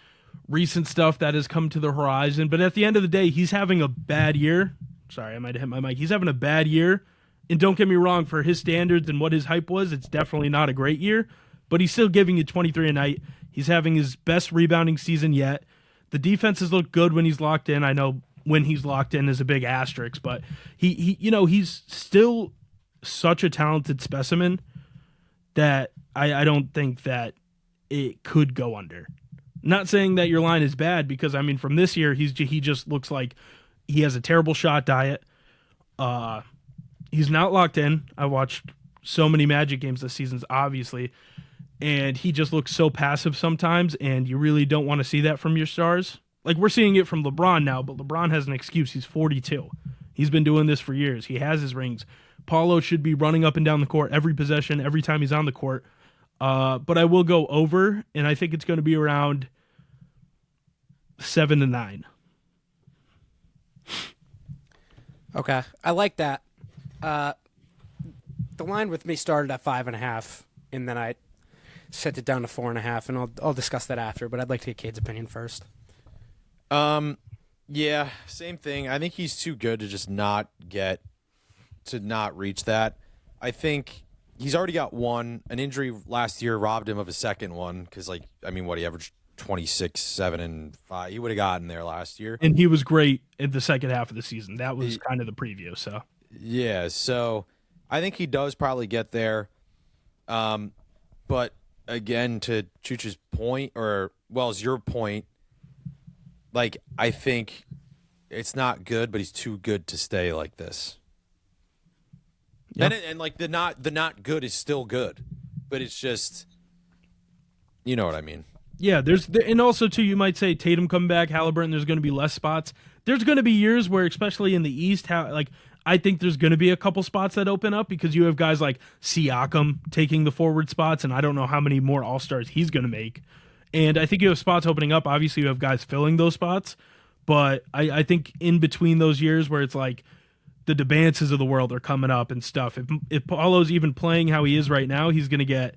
recent stuff that has come to the horizon, but at the end of the day, he's having a bad year. Sorry, I might have hit my mic. He's having a bad year. And don't get me wrong, for his standards and what his hype was, it's definitely not a great year. but he's still giving you 23 a night. He's having his best rebounding season yet. The defenses look good when he's locked in. I know when he's locked in is a big asterisk, but he's still such a talented specimen that I don't think that it could go under. Not saying that your line is bad, because I mean, from this year, he just looks like he has a terrible shot diet. He's not locked in. I watched so many Magic games this season, obviously, and he just looks so passive sometimes, and you really don't want to see that from your stars. Like, we're seeing it from LeBron now, but LeBron has an excuse. He's 42. He's been doing this for years. He has his rings. Paulo should be running up and down the court every possession, every time he's on the court. But I will go over, and I think it's going to be around 7 to 9. Okay, I like that. The line with me started at 5.5, and then I set it down to 4.5, and I'll discuss that after. But I'd like to get Cade's opinion first. Yeah, same thing. I think he's too good to just not reach that. I think he's already got one. An injury last year robbed him of a second one because, he averaged 26, 7, and 5. He would have gotten there last year. And he was great in the second half of the season. That was kind of the preview. So yeah, so I think he does probably get there. But again, to Chooch's point, it's your point, I think it's not good, but he's too good to stay like this. Yep. And the not good is still good, but it's just, you know what I mean. Yeah, and also too, you might say Tatum come back, Halliburton, there's going to be less spots. There's going to be years where, especially in the East, I think there's going to be a couple spots that open up because you have guys like Siakam taking the forward spots, and I don't know how many more All-Stars he's going to make. And I think you have spots opening up. Obviously, you have guys filling those spots, but I think in between those years where it's like the DeBances of the world are coming up and stuff, if Paulo's even playing how he is right now, he's going to get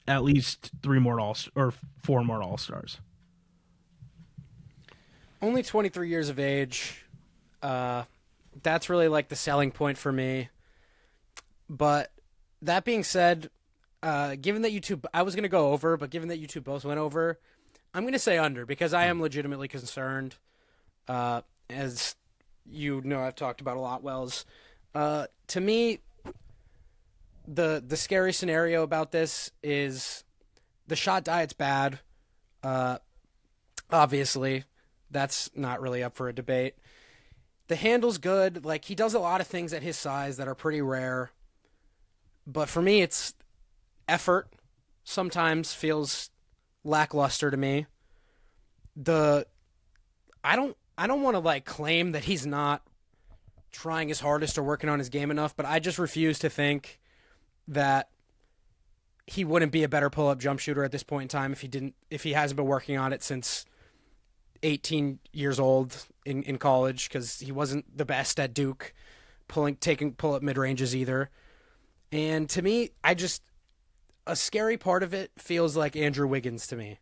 at least 4 more All-Stars. Only 23 years of age. That's really the selling point for me. But that being said, given that you two, I was going to go over, but given that you two both went over, I'm going to say under because I am legitimately concerned. As you know, I've talked about a lot, Wells. To me, the scary scenario about this is the shot diet's bad. Obviously, that's not really up for a debate. The handle's good. He does a lot of things at his size that are pretty rare. But for me, it's effort sometimes feels lackluster to me. I don't want to claim that he's not trying his hardest or working on his game enough, but I just refuse to think that he wouldn't be a better pull-up jump shooter at this point in time if he hasn't been working on it since 18 years old in college, because he wasn't the best at Duke taking pull-up mid-ranges either. And to me, a scary part of it feels like Andrew Wiggins to me,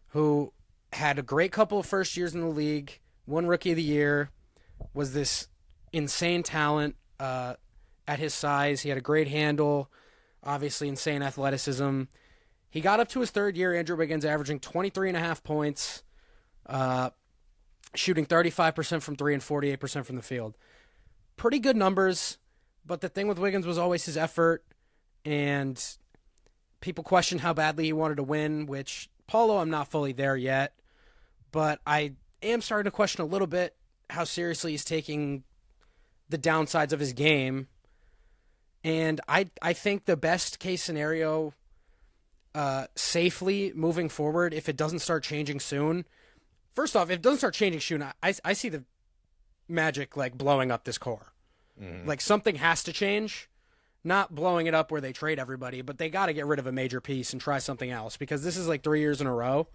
who had a great couple of first years in the league, won Rookie of the Year, was this insane talent at his size. He had a great handle, obviously insane athleticism. He got up to his third year, Andrew Wiggins, averaging 23.5 points, shooting 35% from three and 48% from the field. Pretty good numbers, but the thing with Wiggins was always his effort, and people questioned how badly he wanted to win, which Paulo, I'm not fully there yet, but I am starting to question a little bit how seriously he's taking the downsides of his game. And I think the best case scenario, safely moving forward, if it doesn't start changing soon. First off, if it doesn't start changing soon, I see the Magic blowing up this core. Something has to change. Not blowing it up where they trade everybody, but they got to get rid of a major piece and try something else, because this is 3 years in a row.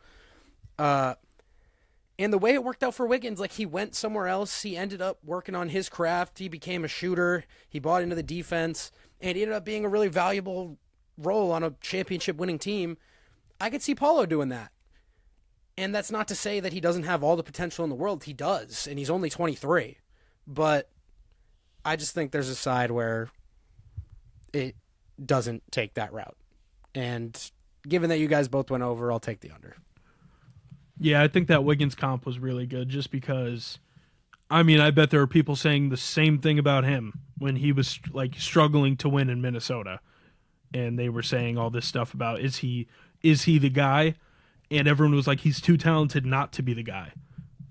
And the way it worked out for Wiggins, he went somewhere else. He ended up working on his craft. He became a shooter. He bought into the defense, and he ended up being a really valuable role on a championship-winning team. I could see Paulo doing that. And that's not to say that he doesn't have all the potential in the world. He does, and he's only 23. But I just think there's a side where it doesn't take that route. And given that you guys both went over, I'll take the under. Yeah, I think that Wiggins comp was really good just because, I mean, I bet there are people saying the same thing about him when he was like struggling to win in Minnesota. And they were saying all this stuff about is he the guy? And everyone was like, he's too talented not to be the guy.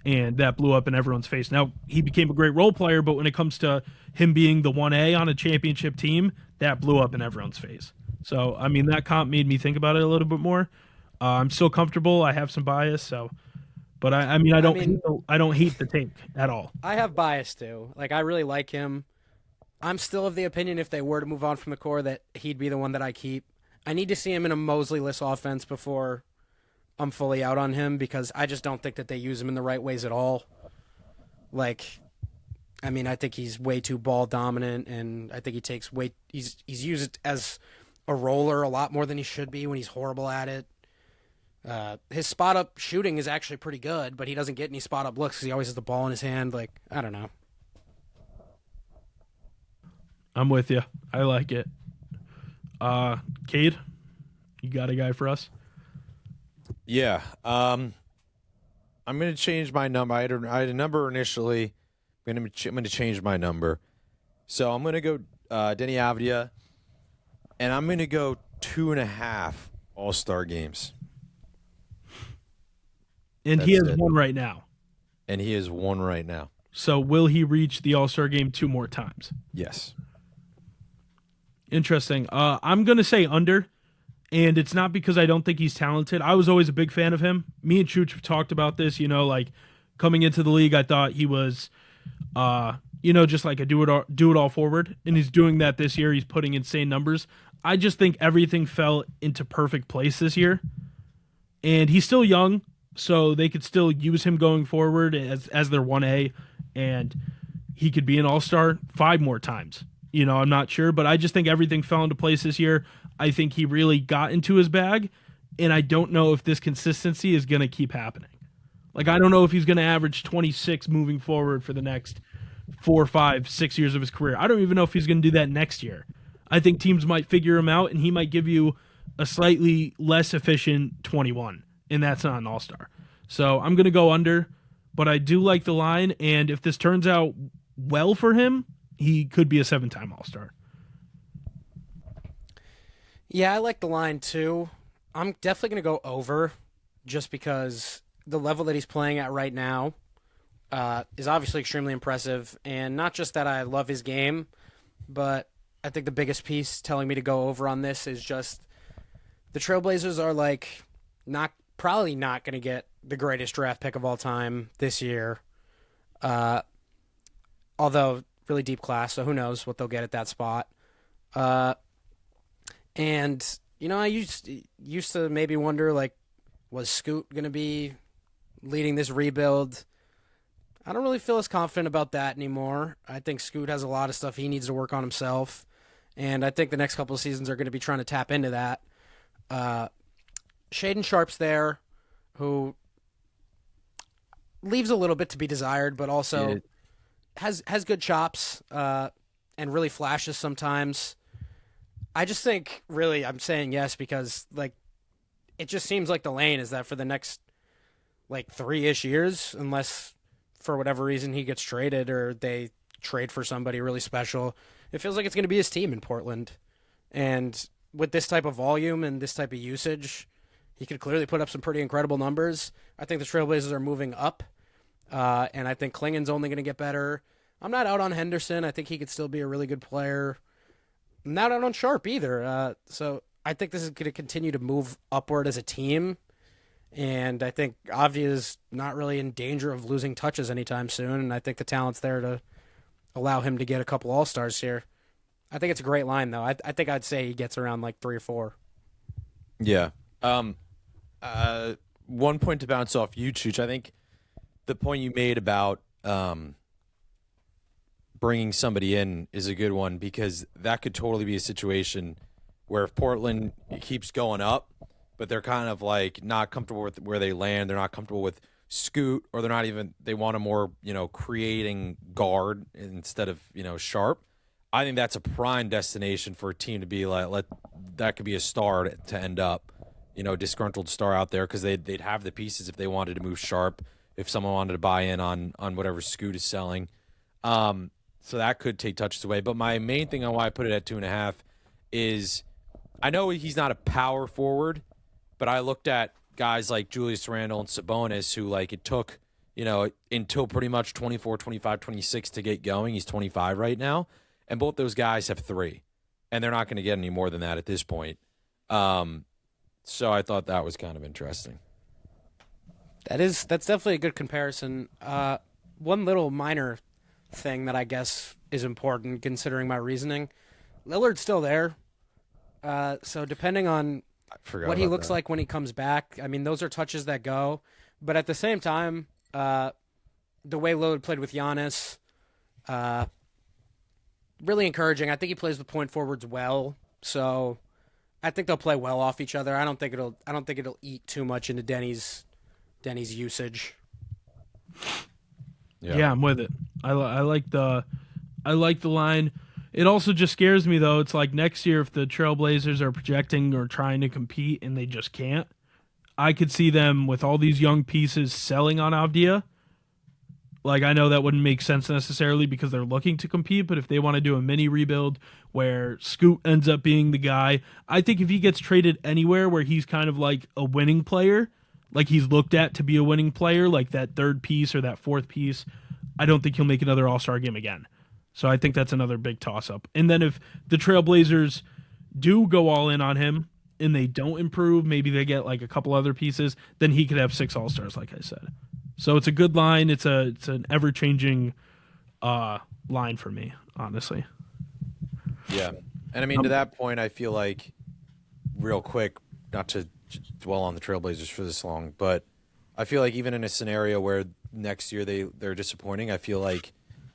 And that blew up in everyone's face. Now, he became a great role player, but when it comes to him being the 1A on a championship team, that blew up in everyone's face. So, I mean, that comp made me think about it a little bit more. I'm still comfortable. I have some bias, so, but I don't hate the take at all. I have bias too. Like, I really like him. I'm still of the opinion if they were to move on from the core that he'd be the one that I keep. I need to see him in a Mosley-less offense before I'm fully out on him because I just don't think that they use him in the right ways at all. Like, I mean, I think he's way too ball dominant, and I think he's used as a roller a lot more than he should be when he's horrible at it. His spot up shooting is actually pretty good, but he doesn't get any spot up looks because he always has the ball in his hand. Like, I don't know. I'm with you. I like it. Cade, you got a guy for us? Yeah. I'm going to change my number. I had a number initially. I'm going to change my number. So I'm going to go Denny Avdia, and I'm going to go 2.5 All-Star games. And he has one right now. And he has one right now. So will he reach the All-Star game 2 more times? Yes. Interesting. I'm going to say under, and it's not because I don't think he's talented. I was always a big fan of him. Me and Chooch have talked about this, like coming into the league, I thought he was, just like a do it all forward, and he's doing that this year. He's putting insane numbers. I just think everything fell into perfect place this year, and he's still young, so they could still use him going forward as their 1A, and he could be an all-star 5 more times. I'm not sure, but I just think everything fell into place this year. I think he really got into his bag, and I don't know if this consistency is going to keep happening. Like, I don't know if he's going to average 26 moving forward for the next 4, 5, 6 years of his career. I don't even know if he's going to do that next year. I think teams might figure him out, and he might give you a slightly less efficient 21, and that's not an all-star. So I'm going to go under, but I do like the line, and if this turns out well for him, he could be a 7-time all-star. Yeah, I like the line too. I'm definitely going to go over just because the level that he's playing at right now is obviously extremely impressive. And not just that I love his game, but I think the biggest piece telling me to go over on this is just the Trailblazers are probably not going to get the greatest draft pick of all time this year. Although really deep class, so who knows what they'll get at that spot. And I used to maybe wonder, was Scoot going to be leading this rebuild? I don't really feel as confident about that anymore. I think Scoot has a lot of stuff he needs to work on himself, and I think the next couple of seasons are going to be trying to tap into that. Shaedon Sharp's there, who leaves a little bit to be desired, but also has good chops and really flashes sometimes. I just think, really, I'm saying yes because, it just seems like the lane is that for the next, 3-ish years, unless for whatever reason he gets traded or they trade for somebody really special, it feels like it's going to be his team in Portland. And with this type of volume and this type of usage, he could clearly put up some pretty incredible numbers. I think the Trailblazers are moving up, and I think Klingon's only going to get better. I'm not out on Henderson. I think he could still be a really good player. I'm not out on Sharp either. So I think this is going to continue to move upward as a team. And I think Avdia is not really in danger of losing touches anytime soon. And I think the talent's there to allow him to get a couple All-Stars here. I think it's a great line, though. I think I'd say he gets around 3 or 4. Yeah. 1 point to bounce off you, Chooch. I think the point you made about bringing somebody in is a good one because that could totally be a situation where if Portland keeps going up, but they're kind of not comfortable with where they land, they're not comfortable with Scoot, or they're not even, they want a more, creating guard instead of, Sharp. I think that's a prime destination for a team to be that could be a star to end up, disgruntled star out there because they'd have the pieces if they wanted to move Sharp, if someone wanted to buy in on whatever Scoot is selling. So that could take touches away. But my main thing on why I put it at 2.5 is I know he's not a power forward, but I looked at guys like Julius Randle and Sabonis who, like, it took, until pretty much 24, 25, 26 to get going. He's 25 right now. And both those guys have 3. And they're not going to get any more than that at this point. So I thought that was kind of interesting. That's definitely a good comparison. One little minor thing that I guess is important considering my reasoning. Lillard's still there. So depending on what he looks like when he comes back, I mean, those are touches that go. But at the same time, the way Lillard played with Giannis, really encouraging. I think he plays with point forwards well. So I think they'll play well off each other. I don't think it'll eat too much into Denny's usage. Yeah, I'm with it. I like the line. It also just scares me though. It's like next year if the Trailblazers are projecting or trying to compete and they just can't, I could see them with all these young pieces selling on Avdia. Like, I know that wouldn't make sense necessarily because they're looking to compete, but if they want to do a mini rebuild where Scoot ends up being the guy, I think if he gets traded anywhere where he's kind of like a winning player, like he's looked at to be a winning player, like that third piece or that fourth piece, I don't think he'll make another All-Star game again. So I think that's another big toss-up. And then if the Trailblazers do go all in on him and they don't improve, maybe they get like a couple other pieces, then he could have 6 All-Stars, like I said. So it's a good line. It's an ever-changing line for me, honestly. Yeah. And I mean, to that point, I feel like, real quick, not to dwell on the Trailblazers for this long, but I feel like even in a scenario where next year they're disappointing, I feel like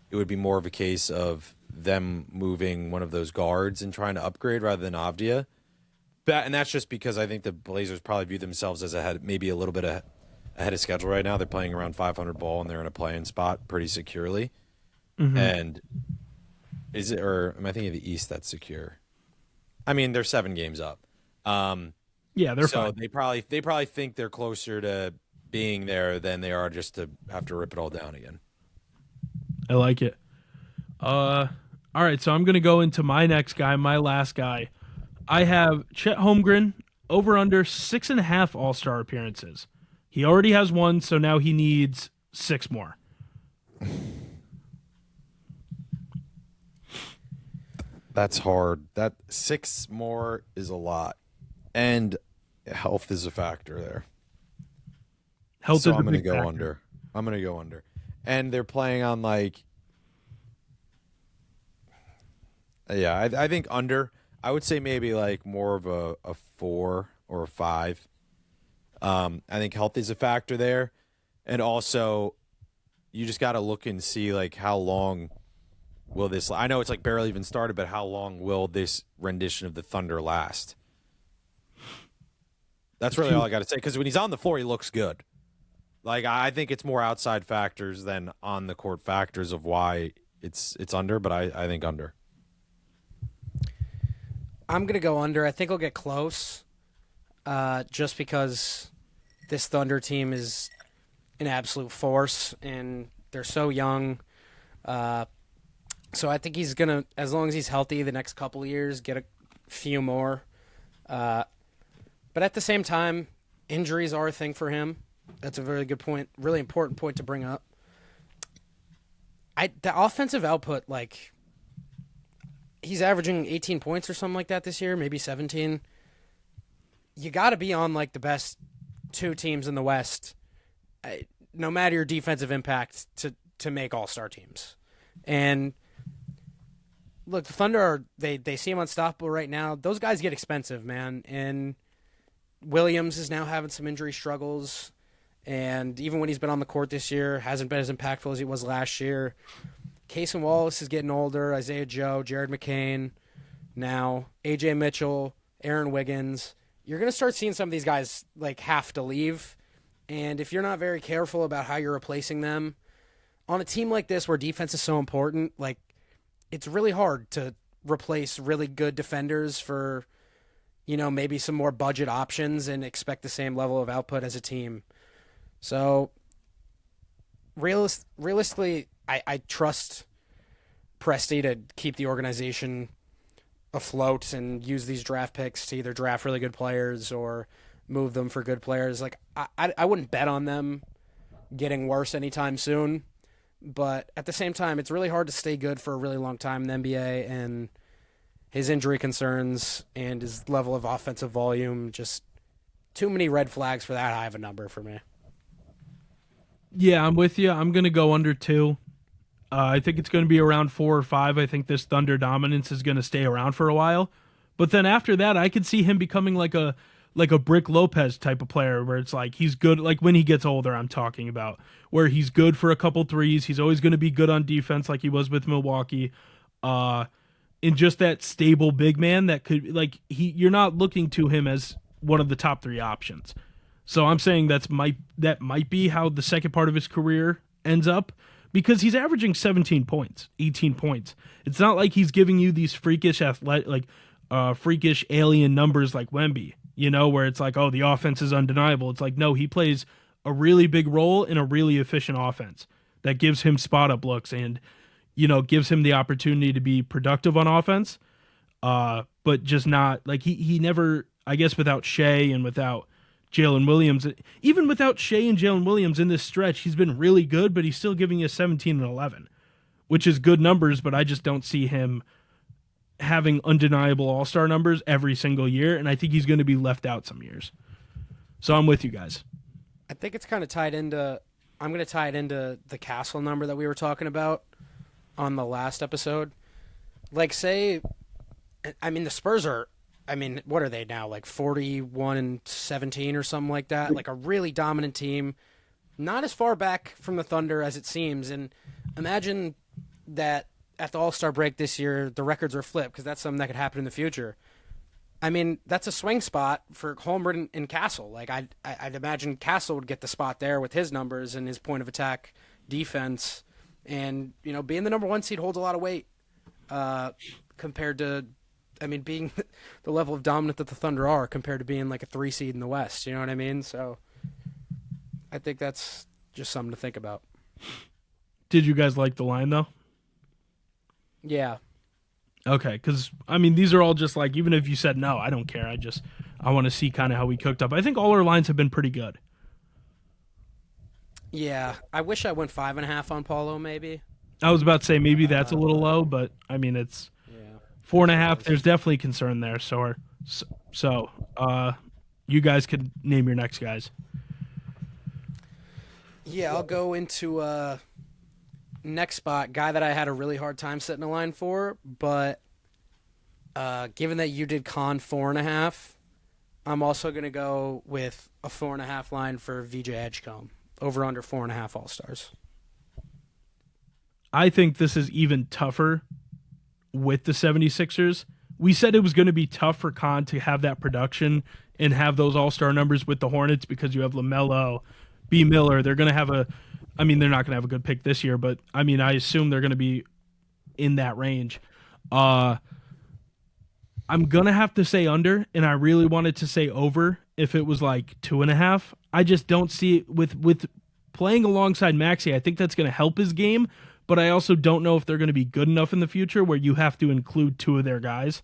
it would be more of a case of them moving one of those guards and trying to upgrade rather than Avdia. And that's just because I think the Blazers probably view themselves as maybe a little bit ahead of schedule right now. They're playing around 500 ball and they're in a play-in spot pretty securely. Mm-hmm. And am I thinking of the East that's secure? I mean, they're 7 games up. Yeah, they're so fine. They probably think they're closer to being there than they are just to have to rip it all down again. I like it. All right, so I'm going to go into my next guy, my last guy. I have Chet Holmgren, over under 6.5 All-Star appearances. He already has 1, so now he needs 6 more. That's hard. That 6 more is a lot. And health is a factor there. Health so is I'm going to go under. I'm going to go under. And they're playing on like, yeah, I think under. I would say maybe like more of a 4 or a 5. I think health is a factor there. And also, you just got to look and see like how long will this, I know it's like barely even started, but how long will this rendition of the Thunder last? That's really all I got to say. Because when he's on the floor, he looks good. Like, I think it's more outside factors than on the court factors of why it's under, but I think under. I'm going to go under. I think I'll get close just because this Thunder team is an absolute force, and they're so young. So I think he's going to, as long as he's healthy the next couple of years, get a few more. But at the same time, injuries are a thing for him. That's a very good point, really important point to bring up. The offensive output, like, he's averaging 18 points or something like that this year, maybe 17. You got to be on, like, the best 2 teams in the West, no matter your defensive impact, to make all-star teams. And, look, the Thunder, they seem unstoppable right now. Those guys get expensive, man. And Williams is now having some injury struggles. And even when he's been on the court this year, hasn't been as impactful as he was last year. Casey Wallace is getting older. Isaiah Joe, Jared McCain, now A.J. Mitchell, Aaron Wiggins. You're going to start seeing some of these guys like have to leave. And if you're not very careful about how you're replacing them, on a team like this where defense is so important, like, it's really hard to replace really good defenders for maybe some more budget options and expect the same level of output as a team. So realistically, I trust Presti to keep the organization afloat and use these draft picks to either draft really good players or move them for good players. Like I wouldn't bet on them getting worse anytime soon, but at the same time, it's really hard to stay good for a really long time in the NBA, and his injury concerns and his level of offensive volume, just too many red flags for that high of a number for me. Yeah, I'm with you. I'm going to go under 2. I think it's going to be around 4 or 5. I think this Thunder dominance is going to stay around for a while. But then after that, I could see him becoming like a Brick Lopez type of player, where it's like he's good, like when he gets older, I'm talking about, where he's good for a couple threes. He's always going to be good on defense like he was with Milwaukee. In just that stable big man that could, like, you're not looking to him as one of the top 3 options. So I'm saying that might be how the second part of his career ends up, because he's averaging 17 points, 18 points. It's not like he's giving you these freakish freakish alien numbers like Wemby, where it's like, oh, the offense is undeniable. It's like, no, he plays a really big role in a really efficient offense that gives him spot up looks and, gives him the opportunity to be productive on offense. But just not like he never, I guess, without Shea and without Jalen Williams, even without Shea and Jalen Williams in this stretch, he's been really good, but he's still giving you 17 and 11, which is good numbers, but I just don't see him having undeniable all-star numbers every single year, and I think he's going to be left out some years. So I'm with you guys. I think it's kind of tied into – I'm going to tie it into the Castle number that we were talking about on the last episode. Like, say – I mean, the Spurs are – what are they now? Like 41-17 or something like that? Like a really dominant team. Not as far back from the Thunder as it seems. And imagine that at the All-Star break this year, the records are flipped, because that's something that could happen in the future. That's a swing spot for Holmgren and Castle. Like I'd imagine Castle would get the spot there with his numbers and his point of attack defense. And, being the number 1 seed holds a lot of weight compared to, being the level of dominant that the Thunder are compared to being like a 3 seed in the West. You know what I mean? So I think that's just something to think about. Did you guys like the line, though? Yeah. Okay, because, these are all just like, even if you said no, I don't care. I want to see kind of how we cooked up. I think all our lines have been pretty good. Yeah. I wish I went 5.5 on Paulo, maybe. I was about to say maybe that's a little low, but, it's 4.5. There's definitely concern there. So you guys could name your next guys. Yeah, I'll go into next spot, guy that I had a really hard time setting a line for, but given that you did Con 4.5, I'm also going to go with a 4.5 line for VJ Edgecombe, over under 4.5 All-Stars. I think this is even tougher with the 76ers. We said it was going to be tough for Con to have that production and have those all-star numbers with the Hornets because you have LaMelo, B. Miller. They're going to have they're not going to have a good pick this year, but I assume they're going to be in that range. I'm going to have to say under, and I really wanted to say over if it was like 2.5. I just don't see it with playing alongside Maxey. I think that's going to help his game, but I also don't know if they're going to be good enough in the future where you have to include 2 of their guys.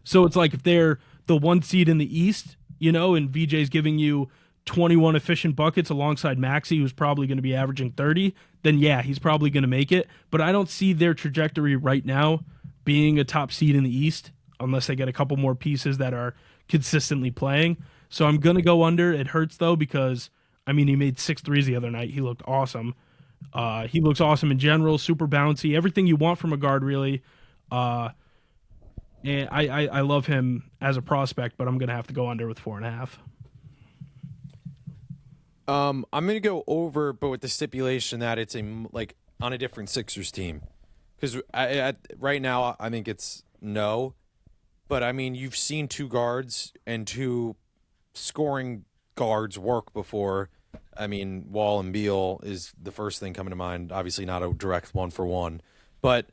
So it's like if they're the 1 seed in the East, and VJ's giving you 21 efficient buckets alongside Maxey, who's probably going to be averaging 30, then yeah, he's probably going to make it. But I don't see their trajectory right now being a top seed in the East unless they get a couple more pieces that are consistently playing. So I'm going to go under. It hurts, though, because, he made 6 threes the other night. He looked awesome. He looks awesome in general, super bouncy, everything you want from a guard, really. And I love him as a prospect, but I'm going to have to go under with 4.5. I'm going to go over, but with the stipulation that it's on a different Sixers team. Because right now, I think it's no. But, you've seen 2 guards and 2 scoring guards work before. Wall and Beal is the first thing coming to mind. Obviously not a direct 1-for-1. But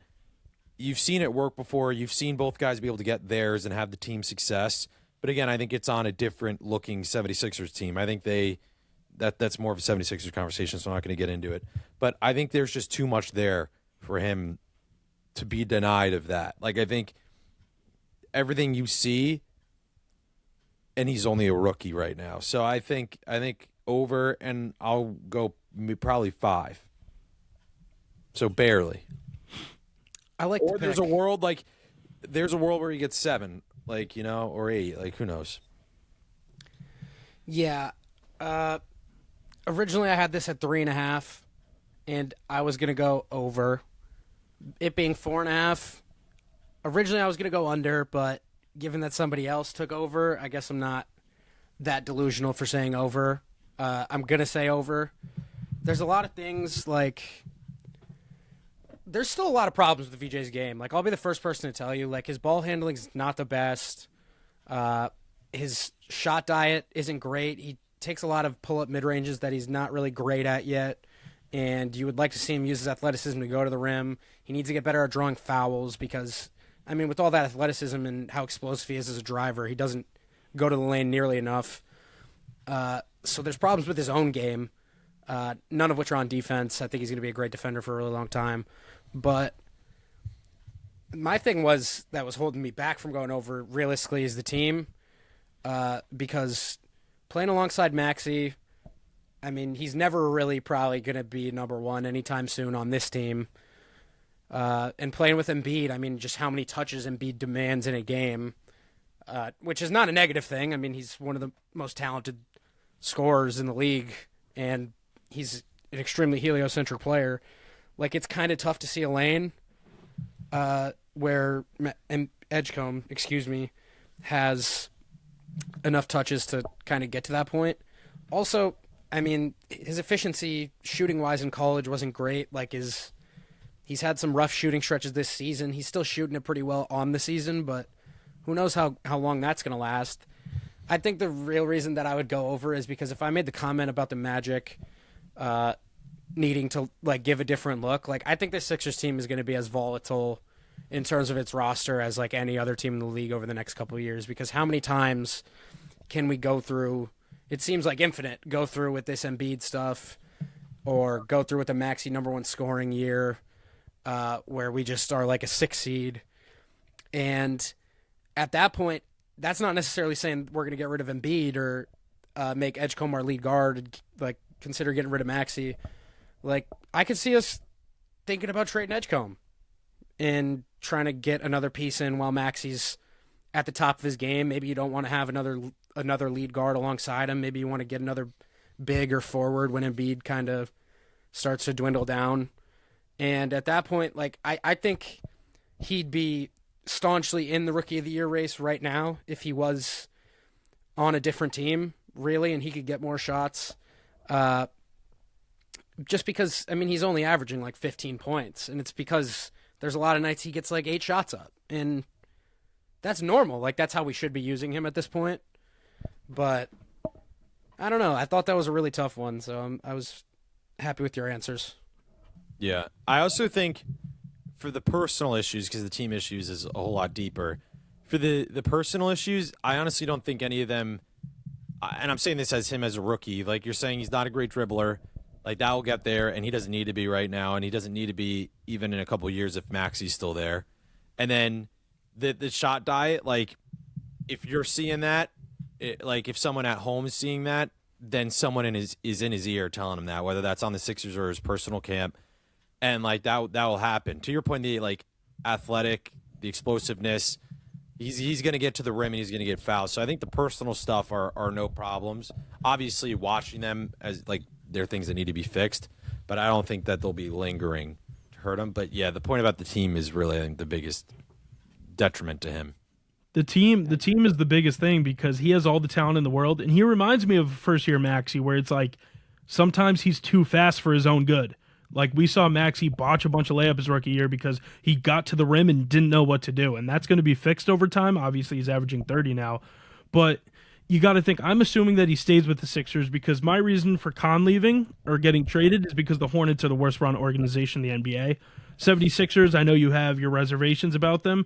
you've seen it work before. You've seen both guys be able to get theirs and have the team success. But again, I think it's on a different looking 76ers team. I think that's more of a 76ers conversation, so I'm not going to get into it. But I think there's just too much there for him to be denied of that. Like, I think everything you see, and he's only a rookie right now. So I think over, and I'll go probably 5. So barely. I like. Or there's a world where he gets 7, like, you know, or 8, like, who knows? Yeah. Originally I had this at 3.5, and I was gonna go over. It being 4.5. Originally I was gonna go under, but given that somebody else took over, I guess I'm not that delusional for saying over. I'm gonna say over. There's a lot of things like. There's still a lot of problems with VJ's game. Like, I'll be the first person to tell you, like, his ball handling is not the best. His shot diet isn't great. He takes a lot of pull-up mid-ranges that he's not really great at yet, and you would like to see him use his athleticism to go to the rim. He needs to get better at drawing fouls because, I mean, with all that athleticism and how explosive he is as a driver, he doesn't go to the lane nearly enough. So there's problems with his own game, none of which are on defense. I think he's going to be a great defender for a really long time. But my thing was that was holding me back from going over realistically is the team, because playing alongside Maxey, I mean, he's never really probably going to be number 1 anytime soon on this team. And playing with Embiid, I mean, just how many touches Embiid demands in a game, which is not a negative thing. I mean, he's one of the most talented scorers in the league, and he's an extremely heliocentric player. Like, it's kind of tough to see a lane where Edgecombe, has enough touches to kind of get to that point. Also, I mean, his efficiency shooting-wise in college wasn't great. Like, he's had some rough shooting stretches this season. He's still shooting it pretty well on the season, but who knows how long that's going to last. I think the real reason that I would go over is because if I made the comment about the Magic needing to, like, give a different look, like, I think the Sixers team is going to be as volatile in terms of its roster as, like, any other team in the league over the next couple of years, because how many times can we go through, it seems like infinite, go through with this Embiid stuff or go through with the Maxey number 1 scoring year where we just are like a 6 seed. And at that point, that's not necessarily saying we're going to get rid of Embiid or make Edgecombe our lead guard and, like, consider getting rid of Maxey. Like, I could see us thinking about trading Edgecombe and trying to get another piece in while Maxey's at the top of his game. Maybe you don't want to have another lead guard alongside him. Maybe you want to get another big or forward when Embiid kind of starts to dwindle down. And at that point, like, I think he'd be staunchly in the Rookie of the Year race right now if he was on a different team, really, and he could get more shots. Just because, I mean, he's only averaging like 15 points, and it's because there's a lot of nights he gets like 8 shots up, and that's normal. Like, that's how we should be using him at this point. But I don't know. I thought that was a really tough one, so I was happy with your answers. Yeah. I also think for the personal issues, because the team issues is a whole lot deeper, for the personal issues, I honestly don't think any of them, and I'm saying this as him as a rookie, like you're saying he's not a great dribbler. Like, that will get there, and he doesn't need to be right now, and he doesn't need to be even in a couple of years if Maxey's still there. And then the shot diet, like, if you're seeing that, like, if someone at home is seeing that, then someone is in his ear telling him that, whether that's on the Sixers or his personal camp. And, like, that will happen. To your point, the, like, athletic, the explosiveness, he's going to get to the rim and he's going to get fouled. So I think the personal stuff are no problems. Obviously, watching them as, like, they're things that need to be fixed, but I don't think that they'll be lingering to hurt him. But yeah, the point about the team is really, I think, the biggest detriment to him. The team is the biggest thing because he has all the talent in the world, and he reminds me of first-year Maxey, where it's like sometimes he's too fast for his own good. Like, we saw Maxey botch a bunch of layups his rookie year because he got to the rim and didn't know what to do, and that's going to be fixed over time. Obviously, he's averaging 30 now, but you got to think, I'm assuming that he stays with the Sixers because my reason for Khan leaving or getting traded is because the Hornets are the worst run organization in the NBA. 76ers, I know you have your reservations about them.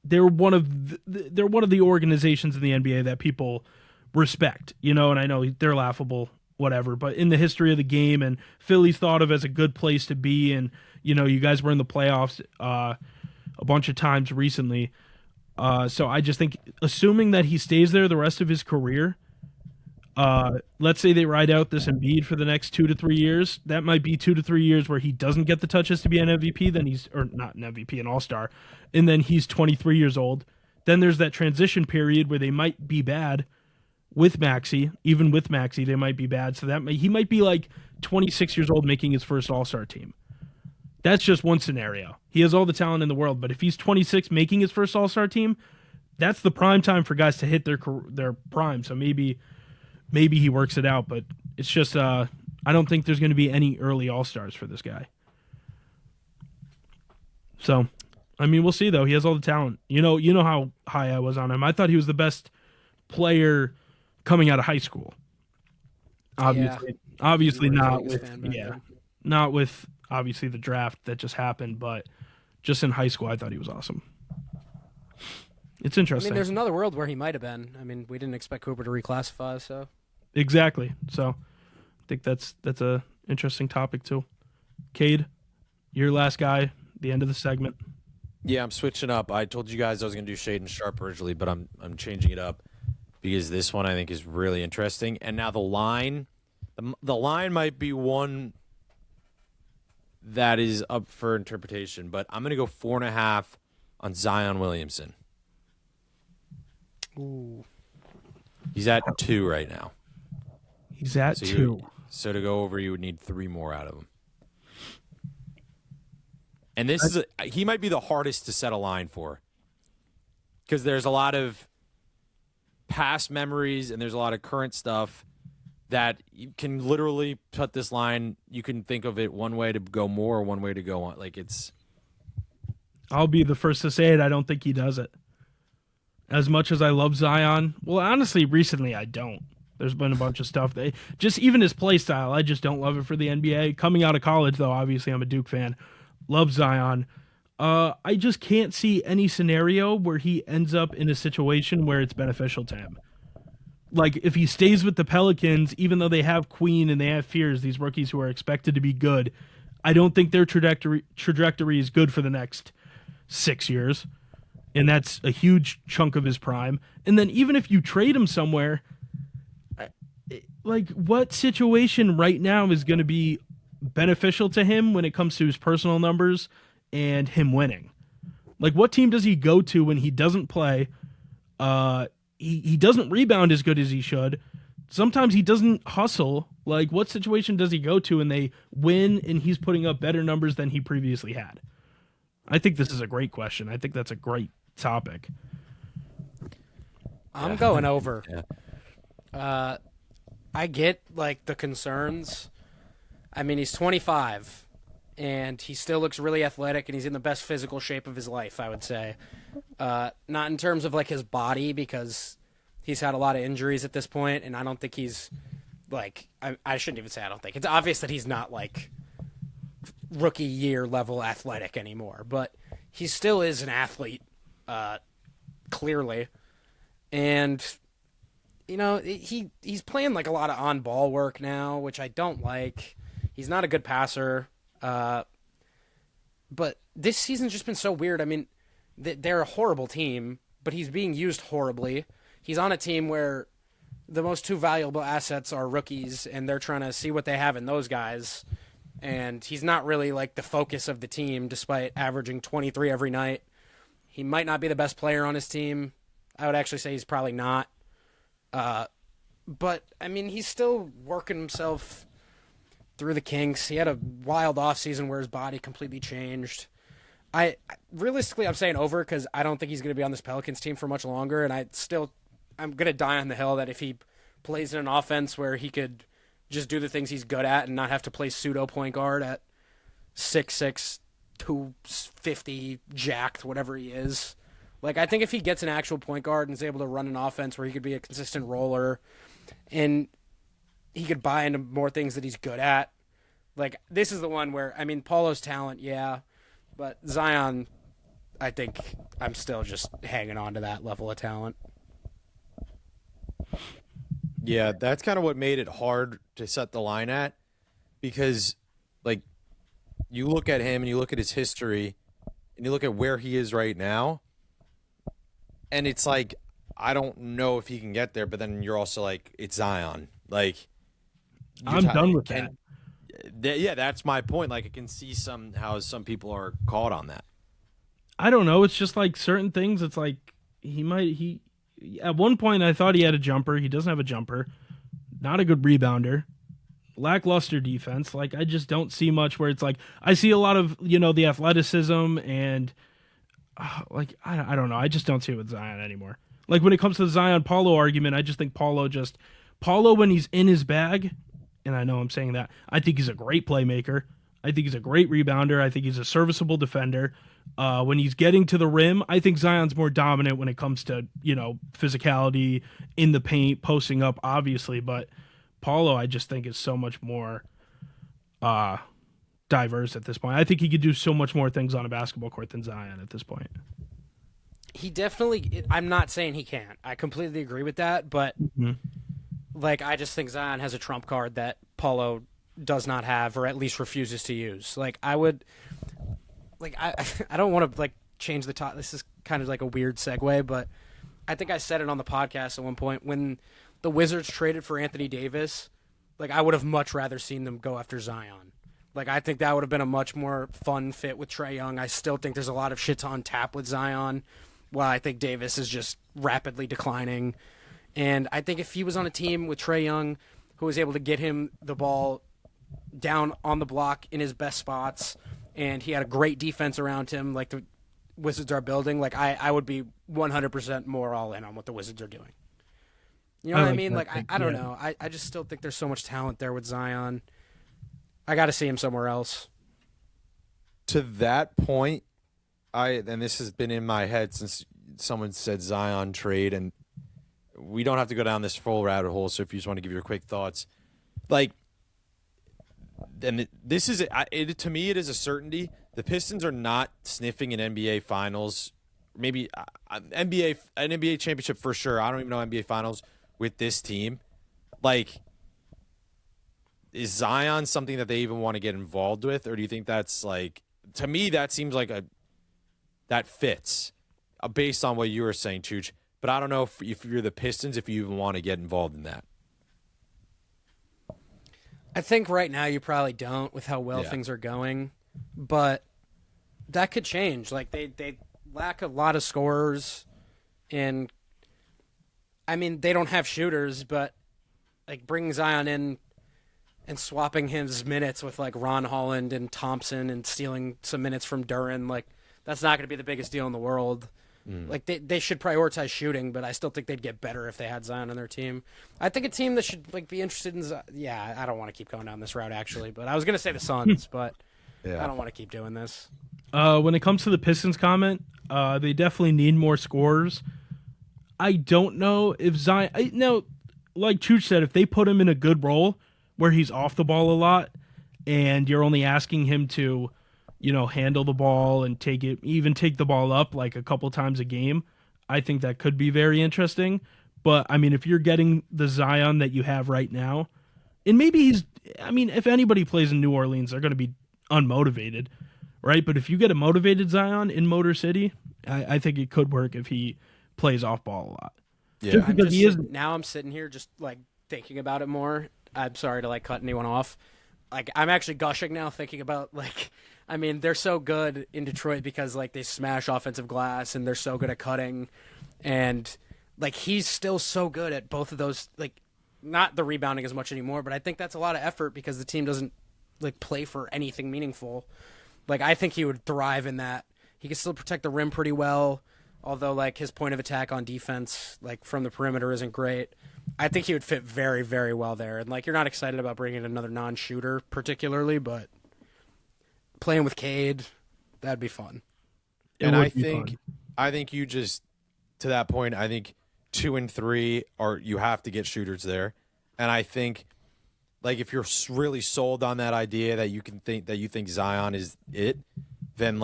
they're one of the organizations in the NBA that people respect, and I know they're laughable, whatever, but in the history of the game, and Philly's thought of as a good place to be, and you guys were in the playoffs a bunch of times recently. So I just think, assuming that he stays there the rest of his career, let's say they ride out this Embiid for the next 2 to 3 years, that might be 2 to 3 years where he doesn't get the touches to be an MVP, or not an MVP, an All-Star, and then he's 23 years old. Then there's that transition period where they might be bad with Maxey. Even with Maxey, they might be bad. So he might be like 26 years old making his first All-Star team. That's just one scenario. He has all the talent in the world, but if he's 26 making his first All-Star team, that's the prime time for guys to hit their prime. So maybe he works it out, but it's just I don't think there's going to be any early All-Stars for this guy. So, I mean, we'll see though. He has all the talent. You know how high I was on him. I thought he was the best player coming out of high school. Obviously not with obviously the draft that just happened, but just in high school I thought he was awesome. It's interesting. I mean, there's another world where he might have been. I mean, we didn't expect Cooper to reclassify, so. Exactly. So, I think that's a interesting topic too. Cade, your last guy, the end of the segment. Yeah, I'm switching up. I told you guys I was going to do Shade and Sharp originally, but I'm changing it up because this one I think is really interesting. And now the line might be one that is up for interpretation, but I'm going to go 4.5 on Zion Williamson. Ooh. He's at 2 right now. He's at 2. So to go over, you would need 3 more out of him. And he might be the hardest to set a line for because there's a lot of past memories and there's a lot of current stuff that you can literally put this line. You can think of it one way to go more or one way to go on. Like I'll be the first to say it. I don't think he does it. As much as I love Zion, well, honestly, recently I don't. There's been a bunch of stuff just even his play style, I just don't love it for the NBA. Coming out of college, though, obviously I'm a Duke fan. Love Zion. I just can't see any scenario where he ends up in a situation where it's beneficial to him. Like, if he stays with the Pelicans, even though they have Queen and they have Fears, these rookies who are expected to be good, I don't think their trajectory is good for the next 6 years. And that's a huge chunk of his prime. And then even if you trade him somewhere, like, what situation right now is going to be beneficial to him when it comes to his personal numbers and him winning? Like, what team does he go to when he doesn't play? He doesn't rebound as good as he should. Sometimes he doesn't hustle. Like, what situation does he go to and they win and he's putting up better numbers than he previously had? I think this is a great question. I think that's a great topic. I'm going over. Yeah. I get, like, the concerns. I mean, he's 25, and he still looks really athletic, and he's in the best physical shape of his life, I would say. Not in terms of, like, his body, because he's had a lot of injuries at this point, and I don't think he's, like, I shouldn't even say I don't think. It's obvious that he's not, like, rookie year level athletic anymore, but he still is an athlete, clearly. And, he's playing, like, a lot of on-ball work now, which I don't like. He's not a good passer. But this season's just been so weird. I mean, they're a horrible team, but he's being used horribly. He's on a team where the most 2 valuable assets are rookies, and they're trying to see what they have in those guys. And he's not really, like, the focus of the team, despite averaging 23 every night. He might not be the best player on his team. I would actually say he's probably not. But, I mean, he's still working himself through the kinks. He had a wild offseason where his body completely changed. Realistically, I'm saying over because I don't think he's going to be on this Pelicans team for much longer, and I'm going to die on the hill that if he plays in an offense where he could just do the things he's good at and not have to play pseudo point guard at 6'6", 250, jacked, whatever he is. Like, I think if he gets an actual point guard and is able to run an offense where he could be a consistent roller and he could buy into more things that he's good at. Like, this is the one where, I mean, Paulo's talent, yeah, but Zion, I think I'm still just hanging on to that level of talent. Yeah, that's kind of what made it hard to set the line at, because like you look at him and you look at his history and you look at where he is right now, and it's like I don't know if he can get there, but then you're also like it's Zion. Like I'm done with that. Yeah, that's my point. Like I can see how some people are caught on that. I don't know. It's just like certain things. It's like he at one point I thought he had a jumper. He doesn't have a jumper. Not a good rebounder. Lackluster defense. Like I just don't see much where it's like I see a lot of the athleticism and like I don't know. I just don't see it with Zion anymore. Like when it comes to the Zion Paulo argument, I just think Paulo when he's in his bag, and I know I'm saying that, I think he's a great playmaker. I think he's a great rebounder. I think he's a serviceable defender. When he's getting to the rim, I think Zion's more dominant when it comes to, physicality in the paint, posting up, obviously. But Paulo, I just think, is so much more diverse at this point. I think he could do so much more things on a basketball court than Zion at this point. He definitely, I'm not saying he can't. I completely agree with that. But, I just think Zion has a trump card that Paulo does not have, or at least refuses to use. I don't want to change the top. This is kind of like a weird segue, but I think I said it on the podcast at one point when the Wizards traded for Anthony Davis. I would have much rather seen them go after Zion. I think that would have been a much more fun fit with Trae Young. I still think there's a lot of shit on tap with Zion, while I think Davis is just rapidly declining. And I think if he was on a team with Trae Young, who was able to get him the ball down on the block in his best spots, and he had a great defense around him like the Wizards are building, I would be 100% more all in on what the Wizards are doing. You know what I mean? I don't know. I just still think there's so much talent there with Zion. I got to see him somewhere else. To that point, and this has been in my head since someone said Zion trade, and we don't have to go down this full rabbit hole, so if you just want to give your quick thoughts. And this is to me, it is a certainty. The Pistons are not sniffing an NBA Finals, maybe an NBA championship for sure. I don't even know NBA Finals with this team. Is Zion something that they even want to get involved with, or do you think that's to me that seems like that fits based on what you were saying, Chooch. But I don't know if you're the Pistons, if you even want to get involved in that. I think right now you probably don't with how well things are going, but that could change. They lack a lot of scorers, and they don't have shooters, but bringing Zion in and swapping his minutes with Ron Holland and Thompson and stealing some minutes from Duren, that's not going to be the biggest deal in the world. They should prioritize shooting, but I still think they'd get better if they had Zion on their team. I think a team that should be interested in I don't want to keep going down this route actually, but I was going to say the Suns, but I don't want to keep doing this. When it comes to the Pistons comment, they definitely need more scorers. I don't know if Zion, like Chooch said, if they put him in a good role where he's off the ball a lot and you're only asking him to handle the ball and take the ball up a couple times a game, I think that could be very interesting. But if you're getting the Zion that you have right now, and maybe if anybody plays in New Orleans, they're going to be unmotivated, right? But if you get a motivated Zion in Motor City, I think it could work if he plays off ball a lot. Yeah, now I'm sitting here just thinking about it more. I'm sorry to cut anyone off. I'm actually gushing now thinking about they're so good in Detroit because they smash offensive glass and they're so good at cutting, and he's still so good at both of those. Not the rebounding as much anymore, but I think that's a lot of effort because the team doesn't play for anything meaningful. I think he would thrive in that. He can still protect the rim pretty well, although his point of attack on defense from the perimeter isn't great. I think he would fit very, very well there. And you're not excited about bringing another non-shooter particularly, but playing with Cade, that'd be fun. And I think you just, to that point, I think 2 and 3 you have to get shooters there. And I think if you're really sold on that idea that you think Zion is it, then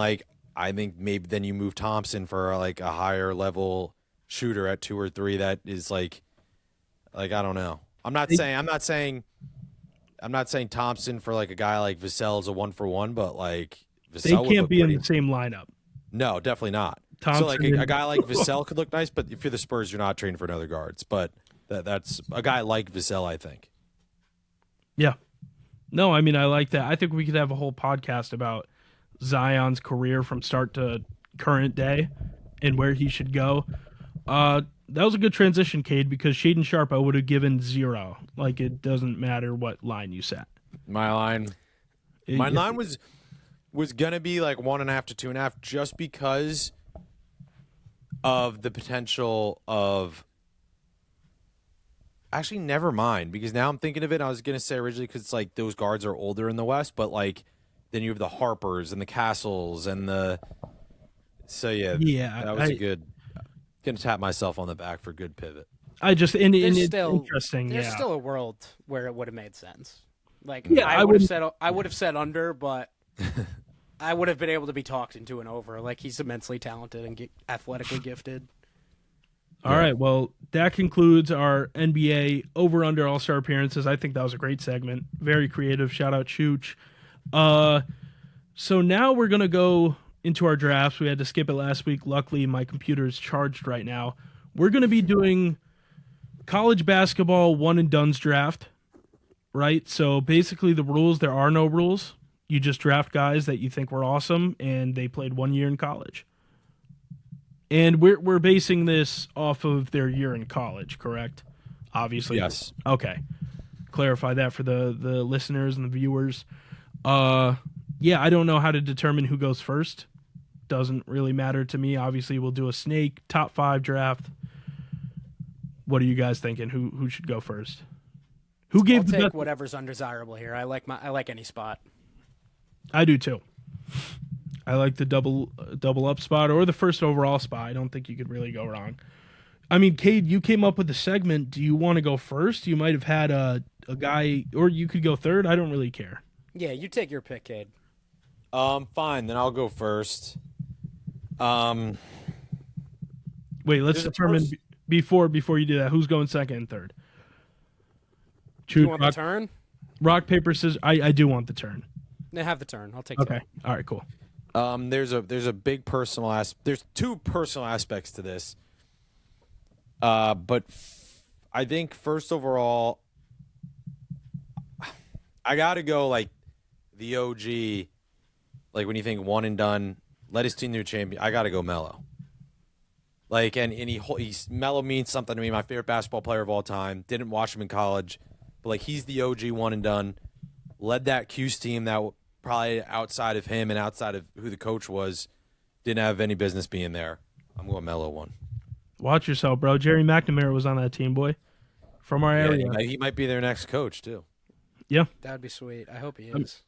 I think maybe then you move Thompson for like a higher level shooter at 2 or 3. That is like I don't know. I'm not saying Thompson for like a guy like Vassell is a 1-for-1, but like They Vassell can't be in the same lineup. No, definitely not. Thompson so like a guy like Vassell could look nice, but if you're the Spurs, you're not trading for another guards. But that's a guy like Vassell, I think. Yeah. No, I mean, I like that. I think we could have a whole podcast about Zion's career from start to current day and where he should go. That was a good transition, Cade, because Shaden Sharp I would have given 0. Like, it doesn't matter what line you set. My line was gonna be like 1.5 to 2.5, just because of the potential of. Actually, never mind, because now I'm thinking of it. I was gonna say originally because it's like those guards are older in the West, but like then you have the Harpers and the Castles and the. So yeah, that was a good. Gonna tap myself on the back for a good pivot. I just and it's interesting. There's yeah. still a world where it would have made sense. Like I would have said under, but I would have been able to be talked into an over. Like, he's immensely talented and athletically gifted. All right, well, that concludes our NBA over-under All-Star appearances. I think that was a great segment. Very creative. Shout out Chooch. So now we're going to go into our drafts. We had to skip it last week. Luckily, my computer is charged right now. We're going to be doing college basketball one-and-dones draft, right? So basically the rules, there are no rules. You just draft guys that you think were awesome, and they played 1 year in college. And we're basing this off of their year in college, correct? Obviously. Yes. Okay. Clarify that for the listeners and the viewers. Yeah, I don't know how to determine who goes first. Doesn't really matter to me. Obviously, we'll do a snake top 5 draft. What are you guys thinking? Who should go first? Who gave I'll the take best? whatever's undesirable here. I like any spot. I do too. I like the double up spot or the first overall spot. I don't think you could really go wrong. I mean, Cade, you came up with the segment. Do you want to go first? You might have had a guy, or you could go third. I don't really care. Yeah, you take your pick, Cade. Fine, then I'll go first. Wait, let's determine before you do that. Who's going second and third? You want the turn? Rock, paper, scissors. I do want the turn. They have the turn. I'll take. Okay. All right. Cool. There's a big personal there's 2 personal aspects to this. But I think first overall, I gotta go like the OG. Like when you think one and done, led his team to a champion. I gotta go Melo. Like and he's Melo means something to me. My favorite basketball player of all time. Didn't watch him in college, but like he's the OG one and done. Led that Cuse team that probably outside of him and outside of who the coach was, didn't have any business being there. I'm going Melo 1. Watch yourself, bro. Jerry McNamara was on that team, boy, from our area. He might be their next coach too. Yeah, that would be sweet. I hope he is.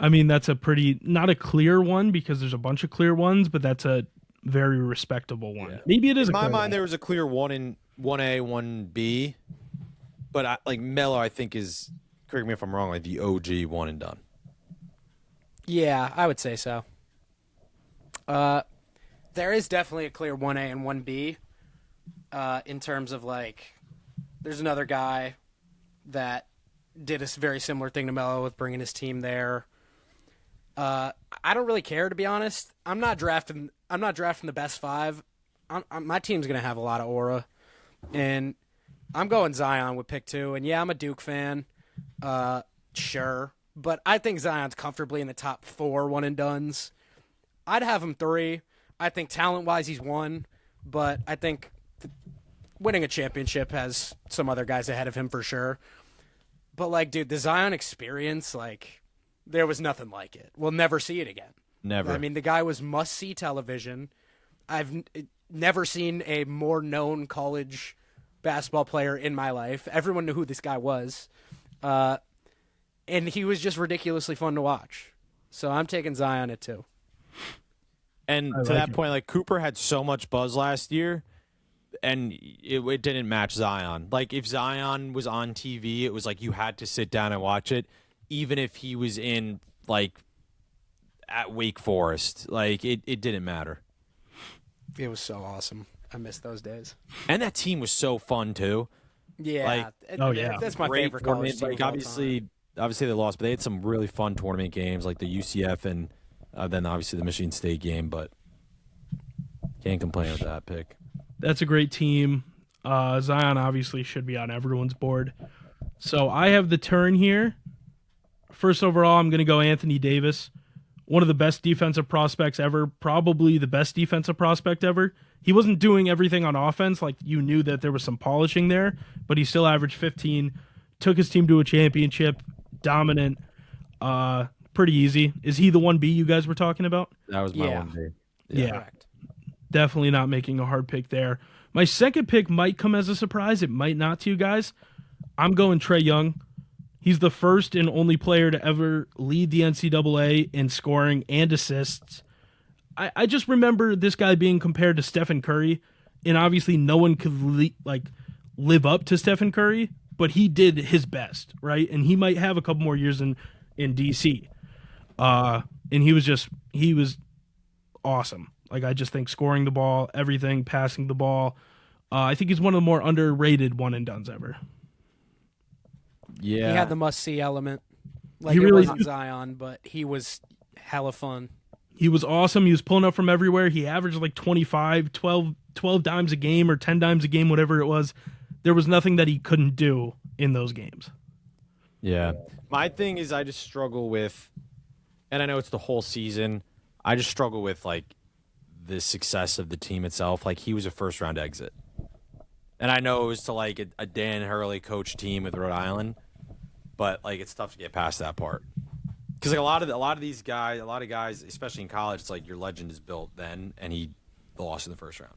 I mean, that's a not a clear one because there's a bunch of clear ones, but that's a very respectable one. Yeah. Maybe it is. In my mind, there was a clear 1A, 1B, but like Melo, I think is. Correct me if I'm wrong. Like the OG one and done. Yeah, I would say so. There is definitely a clear 1A and 1B in terms of, like, there's another guy that did a very similar thing to Melo with bringing his team there. I don't really care, to be honest. I'm not drafting the best 5. My team's going to have a lot of aura. And I'm going Zion with pick 2. And, yeah, I'm a Duke fan. Sure. But I think Zion's comfortably in the top 4 one-and-dones. I'd have him 3. I think talent-wise he's 1. But I think winning a championship has some other guys ahead of him for sure. But, like, dude, the Zion experience, like, there was nothing like it. We'll never see it again. Never. I mean, the guy was must-see television. I've never seen a more known college basketball player in my life. Everyone knew who this guy was. And he was just ridiculously fun to watch. So I'm taking Zion at 2. And to that point, like Cooper had so much buzz last year, and it didn't match Zion. Like if Zion was on TV, it was like you had to sit down and watch it, even if he was in like at Wake Forest. Like it didn't matter. It was so awesome. I miss those days. And that team was so fun too. Yeah. Like, That's my Great favorite college tournament. team. Like of all time. obviously they lost, but they had some really fun tournament games, like the UCF and then obviously the Michigan State game. But can't complain with that pick. That's a great team. Zion obviously should be on everyone's board. So I have the turn here. First overall, I'm going to go Anthony Davis. One of the best defensive prospects ever, probably the best defensive prospect ever. He wasn't doing everything on offense, like you knew that there was some polishing there, but he still averaged 15, took his team to a championship, dominant, pretty easy. Is he the 1B you guys were talking about? That was my Yeah. 1B. Yeah. Correct. Definitely not making a hard pick there. My second pick might come as a surprise. It might not to you guys. I'm going Trae Young. He's the first and only player to ever lead the NCAA in scoring and assists. I just remember this guy being compared to Stephen Curry, and obviously no one could live up to Stephen Curry, but he did his best, right? And he might have a couple more years in DC. And he was awesome. Like, I just think scoring the ball, everything, passing the ball. I think he's one of the more underrated one-and-dones ever. Yeah. He had the must-see element. Like, He it really wasn't did. Zion, but he was hella fun. He was awesome. He was pulling up from everywhere. He averaged like 25, 12 dimes a game or 10 dimes a game, whatever it was. There was nothing that he couldn't do in those games. Yeah. My thing is I just struggle with, and I know it's the whole season, I just struggle with, like, the success of the team itself. Like, he was a first-round exit. And I know it was to, like, a Dan Hurley coach team with Rhode Island, but, like, it's tough to get past that part. Because, like, a lot of guys, especially in college, it's like your legend is built then, and he lost in the first round.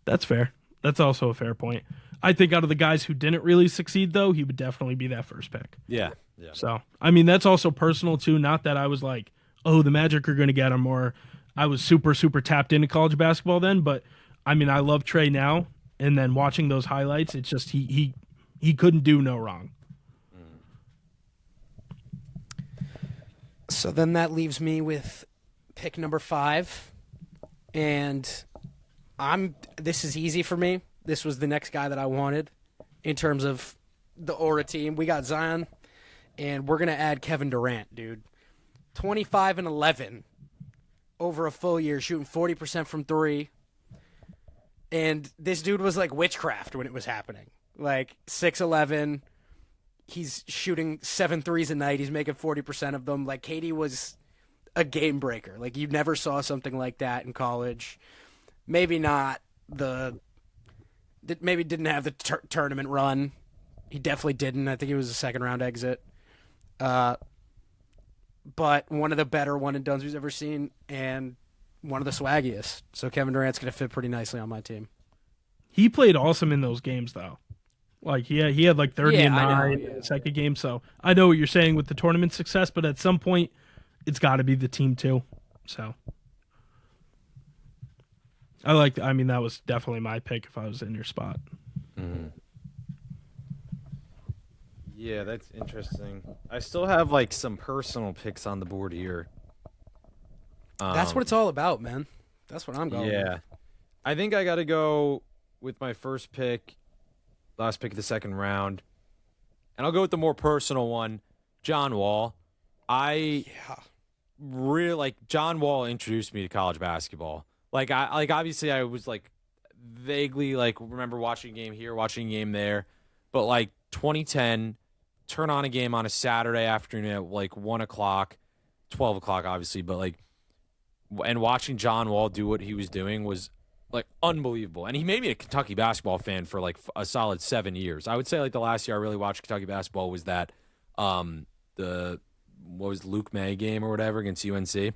That's fair. That's also a fair point. I think out of the guys who didn't really succeed, though, he would definitely be that first pick. Yeah. So, I mean, that's also personal, too. Not that I was like, oh, the Magic are going to get him, or I was super, super tapped into college basketball then. But, I mean, I love Trae now, and then watching those highlights, it's just he couldn't do no wrong. So then that leaves me with pick number 5. And this is easy for me. This was the next guy that I wanted in terms of the Aura team. We got Zion, and we're going to add Kevin Durant, dude. 25 and 11 over a full year, shooting 40% from 3. And this dude was like witchcraft when it was happening. Like 6'11", he's shooting 7 threes a night. He's making 40% of them. Like, Katie was a game breaker. Like, you never saw something like that in college. Maybe not maybe didn't have the tournament run. He definitely didn't. I think he was a second-round exit. But one of the better one-and-dones we've ever seen, and one of the swaggiest. So Kevin Durant's going to fit pretty nicely on my team. He played awesome in those games, though. Like, he had like 30 and I know, 9 in the second game. So I know what you're saying with the tournament success, but at some point, it's got to be the team, too. So I mean, that was definitely my pick if I was in your spot. Mm-hmm. Yeah, that's interesting. I still have, like, some personal picks on the board here. That's what it's all about, man. That's what I'm going Yeah. with. I think I got to go with my first pick, last pick of the second round. And I'll go with the more personal one, John Wall. Yeah. Really, like, John Wall introduced me to college basketball. Obviously I was, like, vaguely, like, remember watching a game here, watching a game there. But, like, 2010, turn on a game on a Saturday afternoon at, like, 1 o'clock, 12 o'clock, obviously. But, like, and watching John Wall do what he was doing was, like, unbelievable. And he made me a Kentucky basketball fan for, like, a solid 7 years. I would say, like, the last year I really watched Kentucky basketball was that what was Luke May game or whatever against UNC.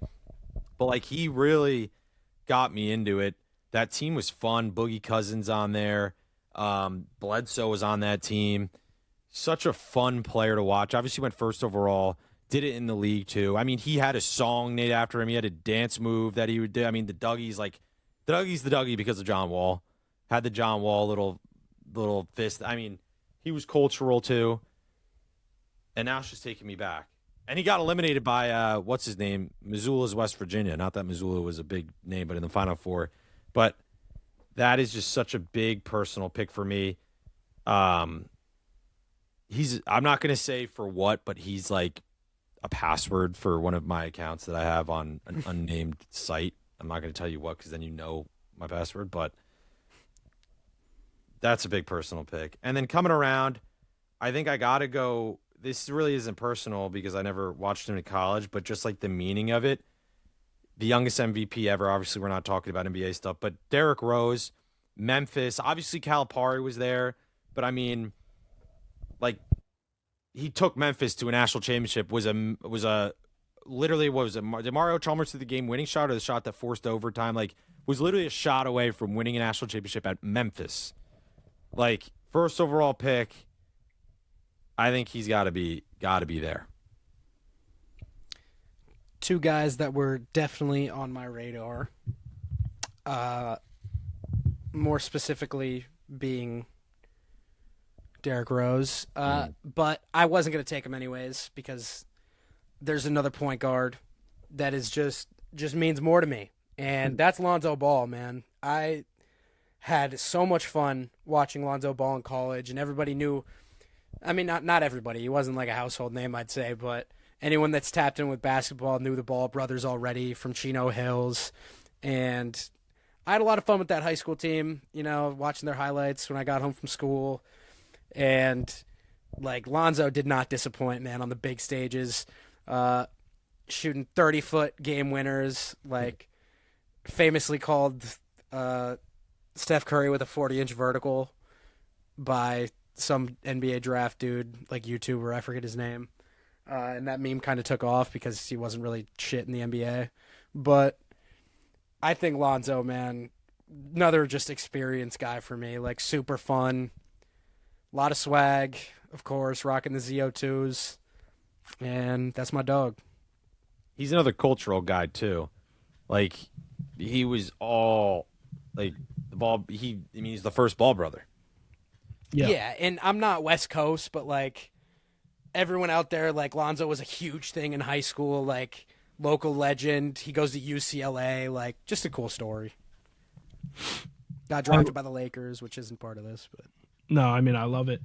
But, like, he really got me into it. That team was fun. Boogie Cousins on there. Bledsoe was on that team. Such a fun player to watch. Obviously went first overall. Did it in the league, too. I mean, he had a song named after him. He had a dance move that he would do. I mean, the Dougie's the Dougie because of John Wall. Had the John Wall little fist. I mean, he was cultural, too. And now it's just taking me back. And he got eliminated by what's his name? Missoula's West Virginia. Not that Missoula was a big name, but in the Final Four. But that is just such a big personal pick for me. I'm not going to say for what, but he's like a password for one of my accounts that I have on an unnamed site. I'm not going to tell you what because then you know my password, but that's a big personal pick. And then coming around, I think I got to go. This really isn't personal because I never watched him in college, but just like the meaning of it, the youngest MVP ever. Obviously, we're not talking about NBA stuff, but Derrick Rose, Memphis. Obviously, Calipari was there, but I mean, like, he took Memphis to a national championship. Literally, what was it? Did Mario Chalmers to the game-winning shot or the shot that forced overtime? Like, was literally a shot away from winning a national championship at Memphis. Like, first overall pick. I think he's got to be there. Two guys that were definitely on my radar. More specifically being Derrick Rose. But I wasn't going to take him anyways because there's another point guard that is just means more to me. And that's Lonzo Ball, man. I had so much fun watching Lonzo Ball in college, and everybody knew. I mean, not everybody. He wasn't like a household name, I'd say, but anyone that's tapped in with basketball knew the Ball brothers already from Chino Hills. And I had a lot of fun with that high school team, watching their highlights when I got home from school. And, like, Lonzo did not disappoint, man, on the big stages, shooting 30-foot game winners, like, famously called Steph Curry with a 40-inch vertical by some NBA draft dude, like YouTuber, I forget his name. And that meme kind of took off because he wasn't really shit in the NBA. But I think Lonzo, man, another just experienced guy for me. Like, super fun. A lot of swag, of course, rocking the ZO2s. And that's my dog. He's another cultural guy, too. Like, he was all, like, he's the first Ball brother. Yeah, and I'm not West Coast, but, like, everyone out there, like, Lonzo was a huge thing in high school, like, local legend. He goes to UCLA, like, just a cool story. Got drafted by the Lakers, which isn't part of this, but. No, I mean, I love it.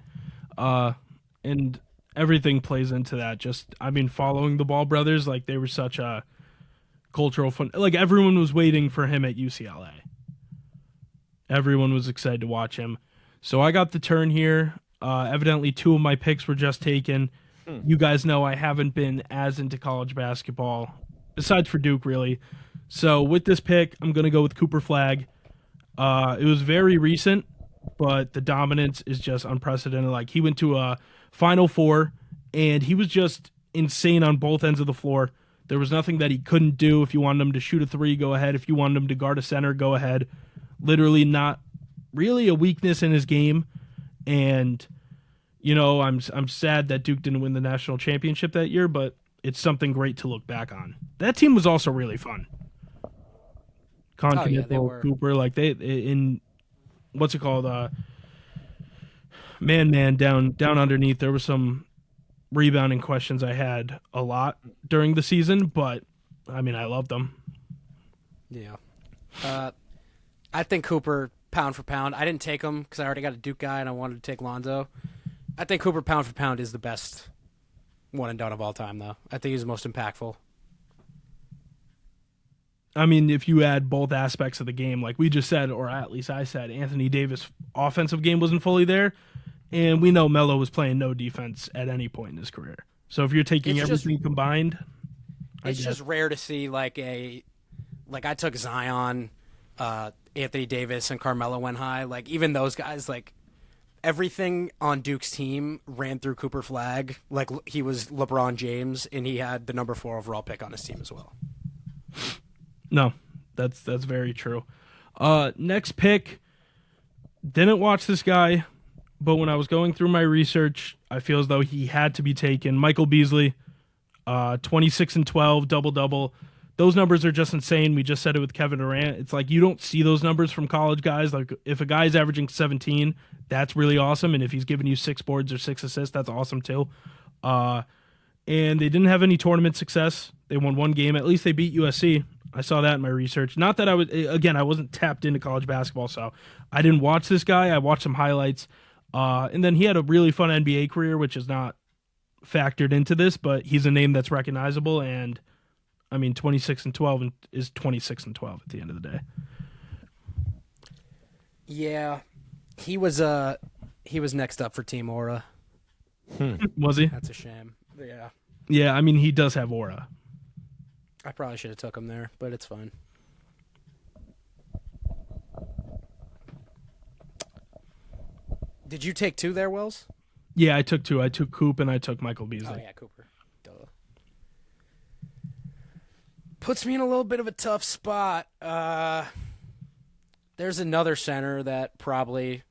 And everything plays into that. Just, I mean, following the Ball brothers, like, they were such a cultural fun. Like, everyone was waiting for him at UCLA. Everyone was excited to watch him. So I got the turn here. Evidently, two of my picks were just taken. You guys know I haven't been as into college basketball, besides for Duke, really. So with this pick, I'm going to go with Cooper Flagg. It was very recent, but the dominance is just unprecedented. Like, he went to a Final Four, and he was just insane on both ends of the floor. There was nothing that he couldn't do. If you wanted him to shoot a three, go ahead. If you wanted him to guard a center, go ahead. Literally not really a weakness in his game. And, I'm sad that Duke didn't win the national championship that year, but it's something great to look back on. That team was also really fun. Continental, Cooper, like they in what's it called? Man, down underneath. There was some rebounding questions I had a lot during the season, but I mean, I loved them. Yeah, I think Cooper, pound for pound. I didn't take him because I already got a Duke guy and I wanted to take Lonzo. I think Cooper, pound for pound, is the best one and done of all time, though. I think he's the most impactful. I mean, if you add both aspects of the game, like we just said, or at least I said, Anthony Davis' offensive game wasn't fully there, and we know Melo was playing no defense at any point in his career. So if you're taking everything combined, it's just rare to see like I took Zion, Anthony Davis, and Carmelo went high. Like, even those guys, like, everything on Duke's team ran through Cooper Flagg. Like, he was LeBron James, and he had the number 4 overall pick on his team as well. No, that's very true. Next pick, didn't watch this guy, but when I was going through my research, I feel as though he had to be taken. Michael Beasley, 26 and 12, double-double. Those numbers are just insane. We just said it with Kevin Durant. It's like you don't see those numbers from college guys. Like, if a guy's averaging 17, that's really awesome. And if he's giving you 6 boards or 6 assists, that's awesome too. And and they didn't have any tournament success. They won one game. At least they beat USC. I saw that in my research. Not that I wasn't tapped into college basketball, so I didn't watch this guy. I watched some highlights. And then he had a really fun NBA career, which is not factored into this, but he's a name that's recognizable. And I mean, 26-12 is 26-12 at the end of the day. Yeah, he was next up for Team Aura. Was he? That's a shame. Yeah. Yeah, I mean, he does have aura. I probably should have took him there, but it's fine. Did you take 2 there, Wells? Yeah, I took 2. I took Coop and I took Michael Beasley. Oh, yeah, Cooper. Duh. Puts me in a little bit of a tough spot. There's another center that probably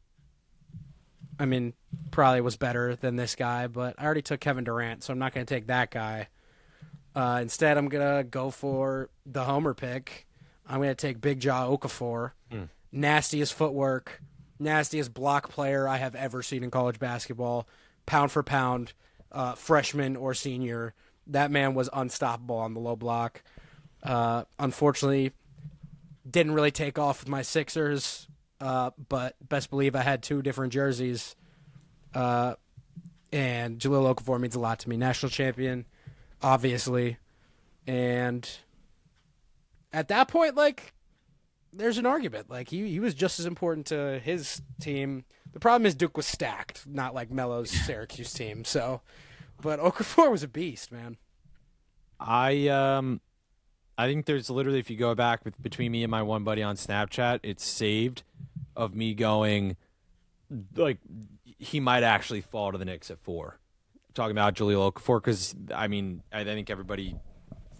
was better than this guy, but I already took Kevin Durant, so I'm not going to take that guy. Instead, I'm going to go for the homer pick. I'm going to take Big Jaw Okafor. Nastiest footwork, nastiest block player I have ever seen in college basketball. Pound for pound, freshman or senior. That man was unstoppable on the low block. Unfortunately, didn't really take off with my Sixers, but best believe I had 2 different jerseys. And Jahlil Okafor means a lot to me. National champion, obviously. And at that point, like, there's an argument. Like, he was just as important to his team. The problem is Duke was stacked, not like Melo's Syracuse team. So, but Okafor was a beast, man. I think there's literally, if you go back between me and my one buddy on Snapchat, it's saved of me going, like, he might actually fall to the Knicks at 4. Talking about Jahlil Okafor, because, I mean, I think everybody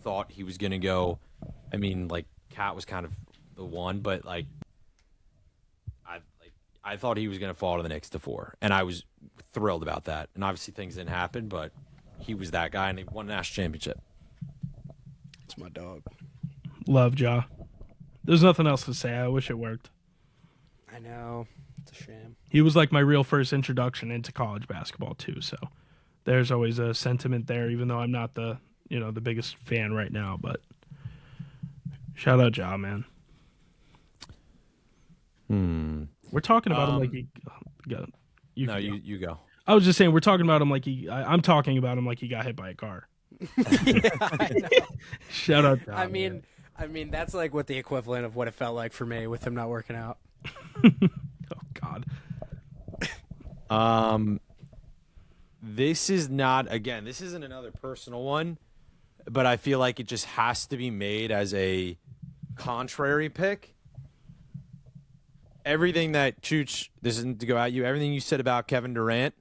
thought he was going to go. I mean, like, Cat was kind of the one, but, like, I thought he was going to fall to the Knicks to 4, and I was thrilled about that. And obviously things didn't happen, but he was that guy, and he won a national championship. It's my dog. Love Ja. There's nothing else to say. I wish it worked. I know. It's a shame. He was like my real first introduction into college basketball too, so there's always a sentiment there, even though I'm not the biggest fan right now, but shout out Ja, man. We're talking about him like he You go. I was just saying we're talking about him like I'm talking about him like he got hit by a car. Yeah, I know. Shout out Ja. I mean that's like what the equivalent of what it felt like for me with him not working out. Oh God. This isn't another personal one, but I feel like it just has to be made as a contrary pick. Everything that Chooch, this isn't to go at you, everything you said about Kevin Durant,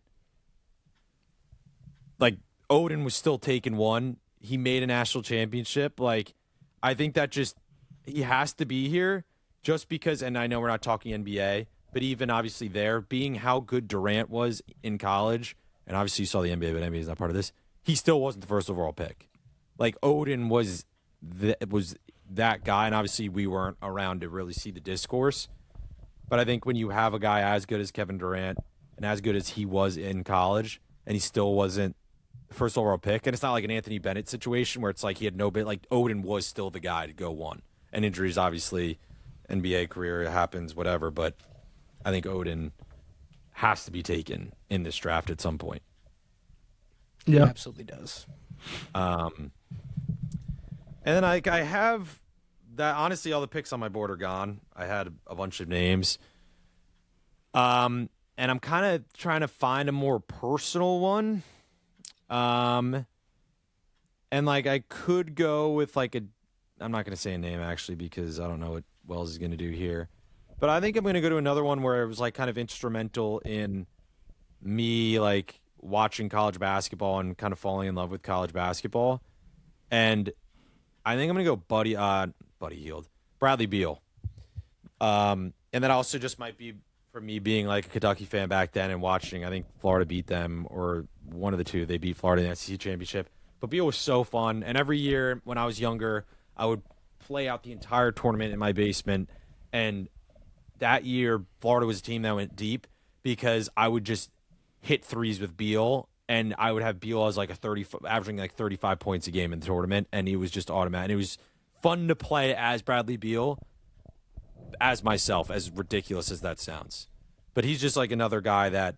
like, Odin was still taking 1. He made a national championship. Like, I think that he has to be here just because, and I know we're not talking NBA, but even obviously there, being how good Durant was in college, and obviously you saw the NBA, but NBA is not part of this, he still wasn't the first overall pick. Like, Odin was that guy, and obviously we weren't around to really see the discourse. But I think when you have a guy as good as Kevin Durant and as good as he was in college, and he still wasn't the first overall pick, and it's not like an Anthony Bennett situation where it's like he had no bit, like Odin was still the guy to go 1. And injuries, obviously, NBA career happens, whatever, but I think Odin has to be taken in this draft at some point. Yeah, He absolutely does. And then I have that. Honestly, all the picks on my board are gone. I had a bunch of names. And I'm kind of trying to find a more personal one. And like I could go with like I'm not going to say a name actually because I don't know what Wells is going to do here. But I think I'm going to go to another one where it was like kind of instrumental in me like watching college basketball and kind of falling in love with college basketball. And I think I'm going to go Bradley Beal. And that also just might be for me being like a Kentucky fan back then and watching, I think Florida beat them or one of the two. They beat Florida in the SEC championship. But Beal was so fun. And every year when I was younger, I would play out the entire tournament in my basement. And that year, Florida was a team that went deep because I would just hit threes with Beal and I would have Beal as like averaging like 35 points a game in the tournament, and he was just automatic. And it was fun to play as Bradley Beal, as myself, as ridiculous as that sounds. But he's just like another guy that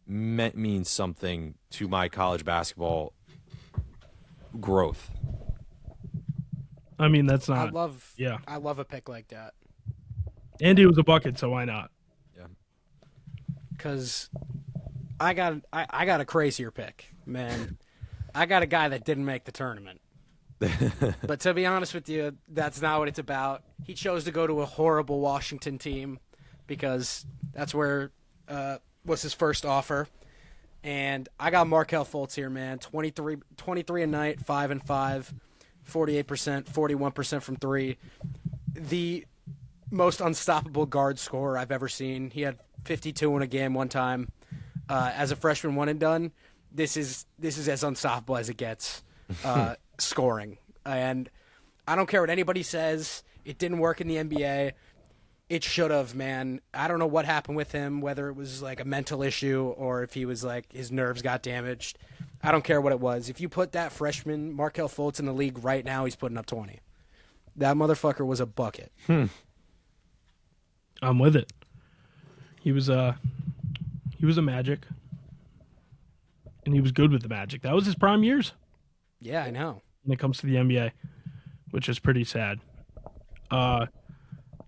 means something to my college basketball growth. I mean, that's not. I love a pick like that. And he was a bucket, so why not? Yeah. Because I got a crazier pick, man. I got a guy that didn't make the tournament. But to be honest with you, that's not what it's about. He chose to go to a horrible Washington team because that's where was his first offer. And I got Markelle Fultz here, man. 23 a night, 5 and 5, 48%, 41% from three. The most unstoppable guard scorer I've ever seen. He had 52 in a game one time. As a freshman, one and done. This is as unstoppable as it gets. Scoring. And I don't care what anybody says. It didn't work in the NBA. It should have, man. I don't know what happened with him, whether it was like a mental issue or if he was like his nerves got damaged. I don't care what it was. If you put that freshman Markelle Fultz in the league right now, he's putting up 20. That motherfucker was a bucket. I'm with it. He was a Magic, and he was good with the Magic. That was his prime years. Yeah, I know. When it comes to the NBA, which is pretty sad.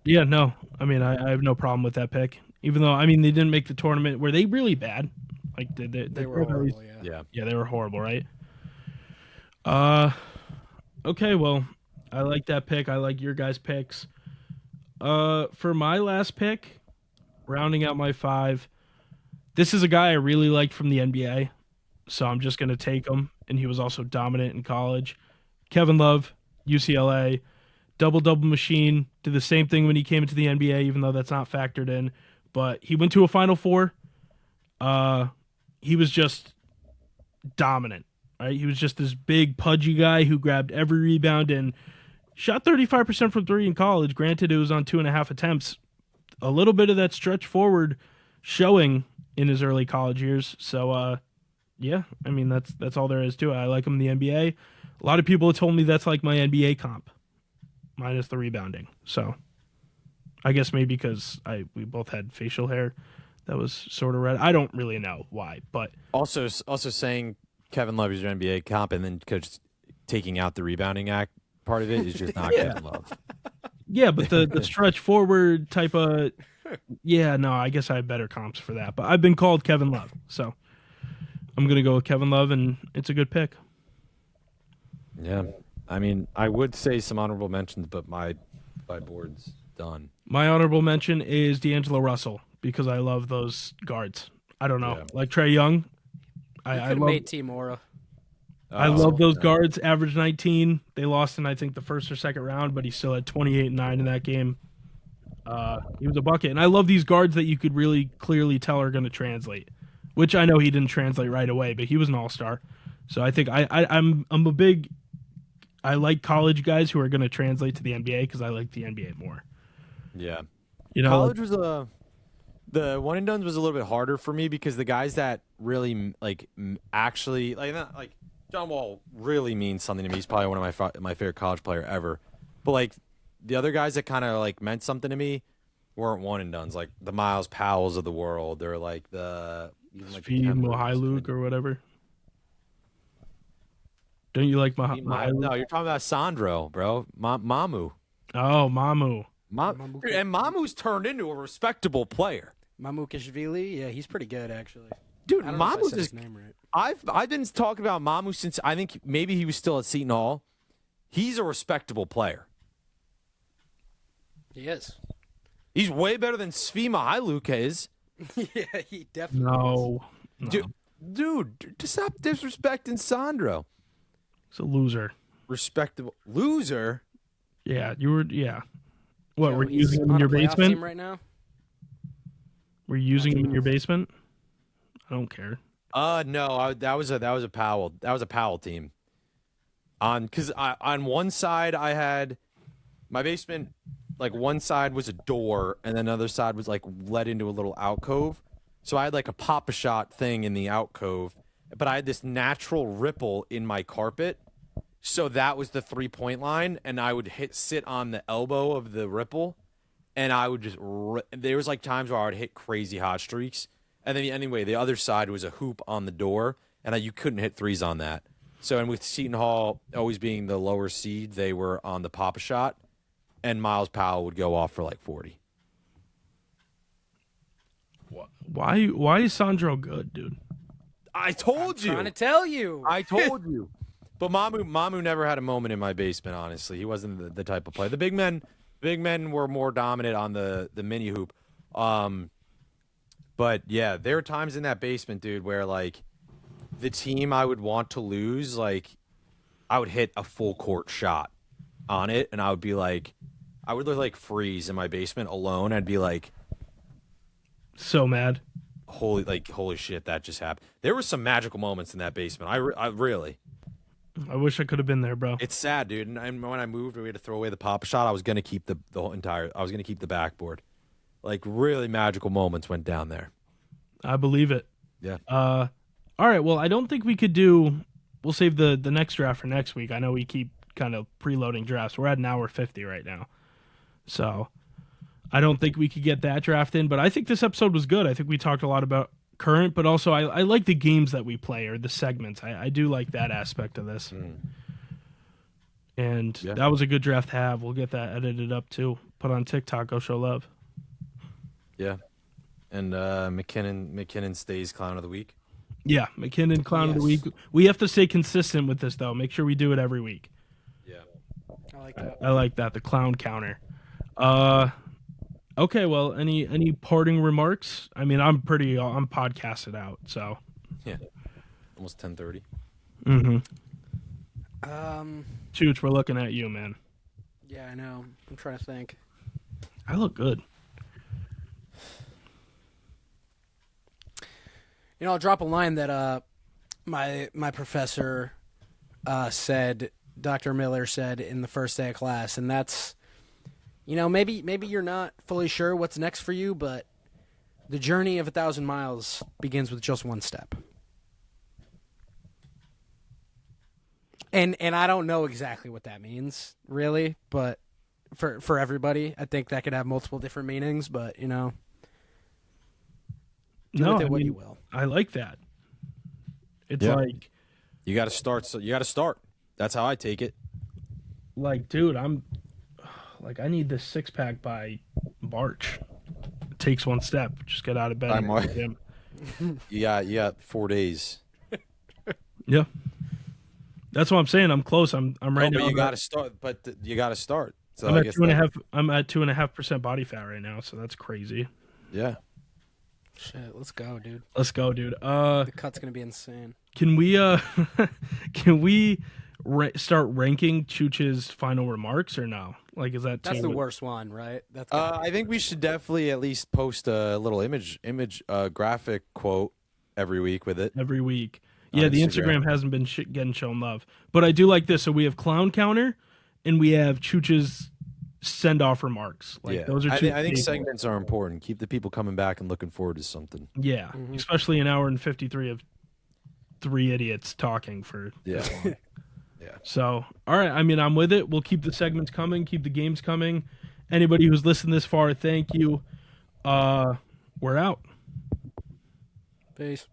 Yeah, no. I mean, I have no problem with that pick. Even though, I mean, they didn't make the tournament. Were they really bad? Like, they were horrible, Yeah. Yeah, they were horrible, right? Okay, well, I like that pick. I like your guys' picks. For my last pick, rounding out my 5, this is a guy I really liked from the NBA, so I'm just going to take him, and he was also dominant in college. Kevin Love, UCLA, double-double machine, did the same thing when he came into the NBA, even though that's not factored in, but he went to a Final Four. He was just dominant, right? He was just this big, pudgy guy who grabbed every rebound and shot 35% from three in college. Granted, it was on 2.5 attempts. A little bit of that stretch forward showing in his early college years. So, yeah, I mean, that's all there is to it. I like him in the NBA. A lot of people have told me that's like my NBA comp, minus the rebounding. So, I guess maybe because we both had facial hair that was sort of red. I don't really know why, but Also saying Kevin Love is your NBA comp and then just taking out the rebounding act part of it is just not Kevin Love. yeah, but the stretch forward type of, yeah, no, I guess I have better comps for that. But I've been called Kevin Love, so I'm gonna go with Kevin Love, and it's a good pick. Yeah, I mean, I would say some honorable mentions, but my board's done. My honorable mention is D'Angelo Russell because I love those guards. I don't know, like Trae Young. I love made Team Aura. I love those guards. Average 19. They lost in I think the first or second round, but he still had 28 and 9 in that game. He was a bucket, and I love these guards that you could really clearly tell are going to translate. Which I know he didn't translate right away, but he was an all-star. So I think I'm a big. I like college guys who are going to translate to the NBA because I like the NBA more. Yeah, you know, college was the one and dones was a little bit harder for me because the guys that really actually not like John Wall really means something to me. He's probably one of my favorite college player ever. But like the other guys that kind of like meant something to me weren't one and dones, like the Miles Powells of the world, or like the Mihailuk or whatever. Don't you like Mihailuk? No, you're talking about Sandro, bro. Mamu. Oh, Mamu. And Mamu's turned into a respectable player. Mamukashvili, yeah, he's pretty good actually. Dude, I don't know if I Mamu's said his name right. I've been talking about Mamu since I think maybe he was still at Seton Hall. He's a respectable player. He is. He's way better than Svi Mihailuk is. Yeah, he definitely is. No. Dude, stop disrespecting Sandro. He's a loser. Respectable loser? Yeah, you were. Yeah. What, Yo, were you he's using him in on your a playoff basement? team right now? Were you using him in your basement? I don't care. No, that was a Powell. That was a Powell team. Because on one side I had my basement, like one side was a door, and then the other side was like led into a little alcove. So I had like a Pop-A-Shot thing in the alcove, but I had this natural ripple in my carpet. So that was the 3-point line, and I would sit on the elbow of the ripple, and I would just there was like times where I would hit crazy hot streaks. And then anyway, the other side was a hoop on the door, and you couldn't hit threes on that. So, and with Seton Hall always being the lower seed, they were on the pop shot, and Miles Powell would go off for like 40. Why is Sandro good, dude? I told you. Trying to tell you. I told you. But Mamu never had a moment in my basement, honestly. He wasn't the type of player. The big men were more dominant on the mini hoop. But yeah, there were times in that basement, dude, where like the team I would want to lose, like I would hit a full court shot on it, and I would be like, I would like freeze in my basement alone. I'd be like, so mad. Holy shit, that just happened. There were some magical moments in that basement. I really. I wish I could have been there, bro. It's sad, dude. And when I moved, we had to throw away the pop shot. I was gonna keep the whole entire. I was gonna keep the backboard. Like really magical moments went down there. I believe it. Yeah. All right. Well, I don't think we could do. We'll save the next draft for next week. I know we keep kind of preloading drafts. We're at an hour 50 right now, so I don't think we could get that draft in. But I think this episode was good. I think we talked a lot about current, but also I like the games that we play or the segments. I do like that aspect of this. And that was a good draft to have. We'll get that edited up too. Put on TikTok. Go show love. Yeah. And McKinnon stays clown of the week. Yeah, McKinnon clown of the week. We have to stay consistent with this though. Make sure we do it every week. Yeah. I like that. I like that. The clown counter. Okay, well, any parting remarks? I mean, I'm podcasted out, so. Yeah. Almost 10:30. Chooch, we're looking at you, man. Yeah, I know. I'm trying to think. I look good. You know, I'll drop a line that my professor said, Dr. Miller said in the first day of class, and that's, you know, maybe you're not fully sure what's next for you, but the journey of 1,000 miles begins with just one step. And I don't know exactly what that means, really, but for everybody, I think that could have multiple different meanings, but, you know, do with it what you will. I like that. It's like you got to start. So you got to start. That's how I take it. Like, dude, I need this 6-pack by March. It takes one step. Just get out of bed. By March. You got 4 days. Yeah. That's what I'm saying. I'm close. I'm right now. But you got to start. You got to start. So I'm at 2.5. I'm at 2.5% body fat right now. So that's crazy. Yeah. Shit, let's go, dude. Let's go, dude. The cut's gonna be insane. Can we start ranking Chooch's final remarks or no? Like, is that that's the worst one, right? That's I think we should definitely at least post a little image graphic quote every week with it. Every week. Yeah, the Instagram hasn't been getting shown love, but I do like this. So we have clown counter, and we have Chooch's send off remarks. Like those are two. I think segments are important. Keep the people coming back and looking forward to something. Yeah, especially an hour and 53 of 3 idiots talking for this long. Yeah. So, all right. I mean, I'm with it. We'll keep the segments coming, keep the games coming. Anybody who's listened this far, thank you. We're out. Peace.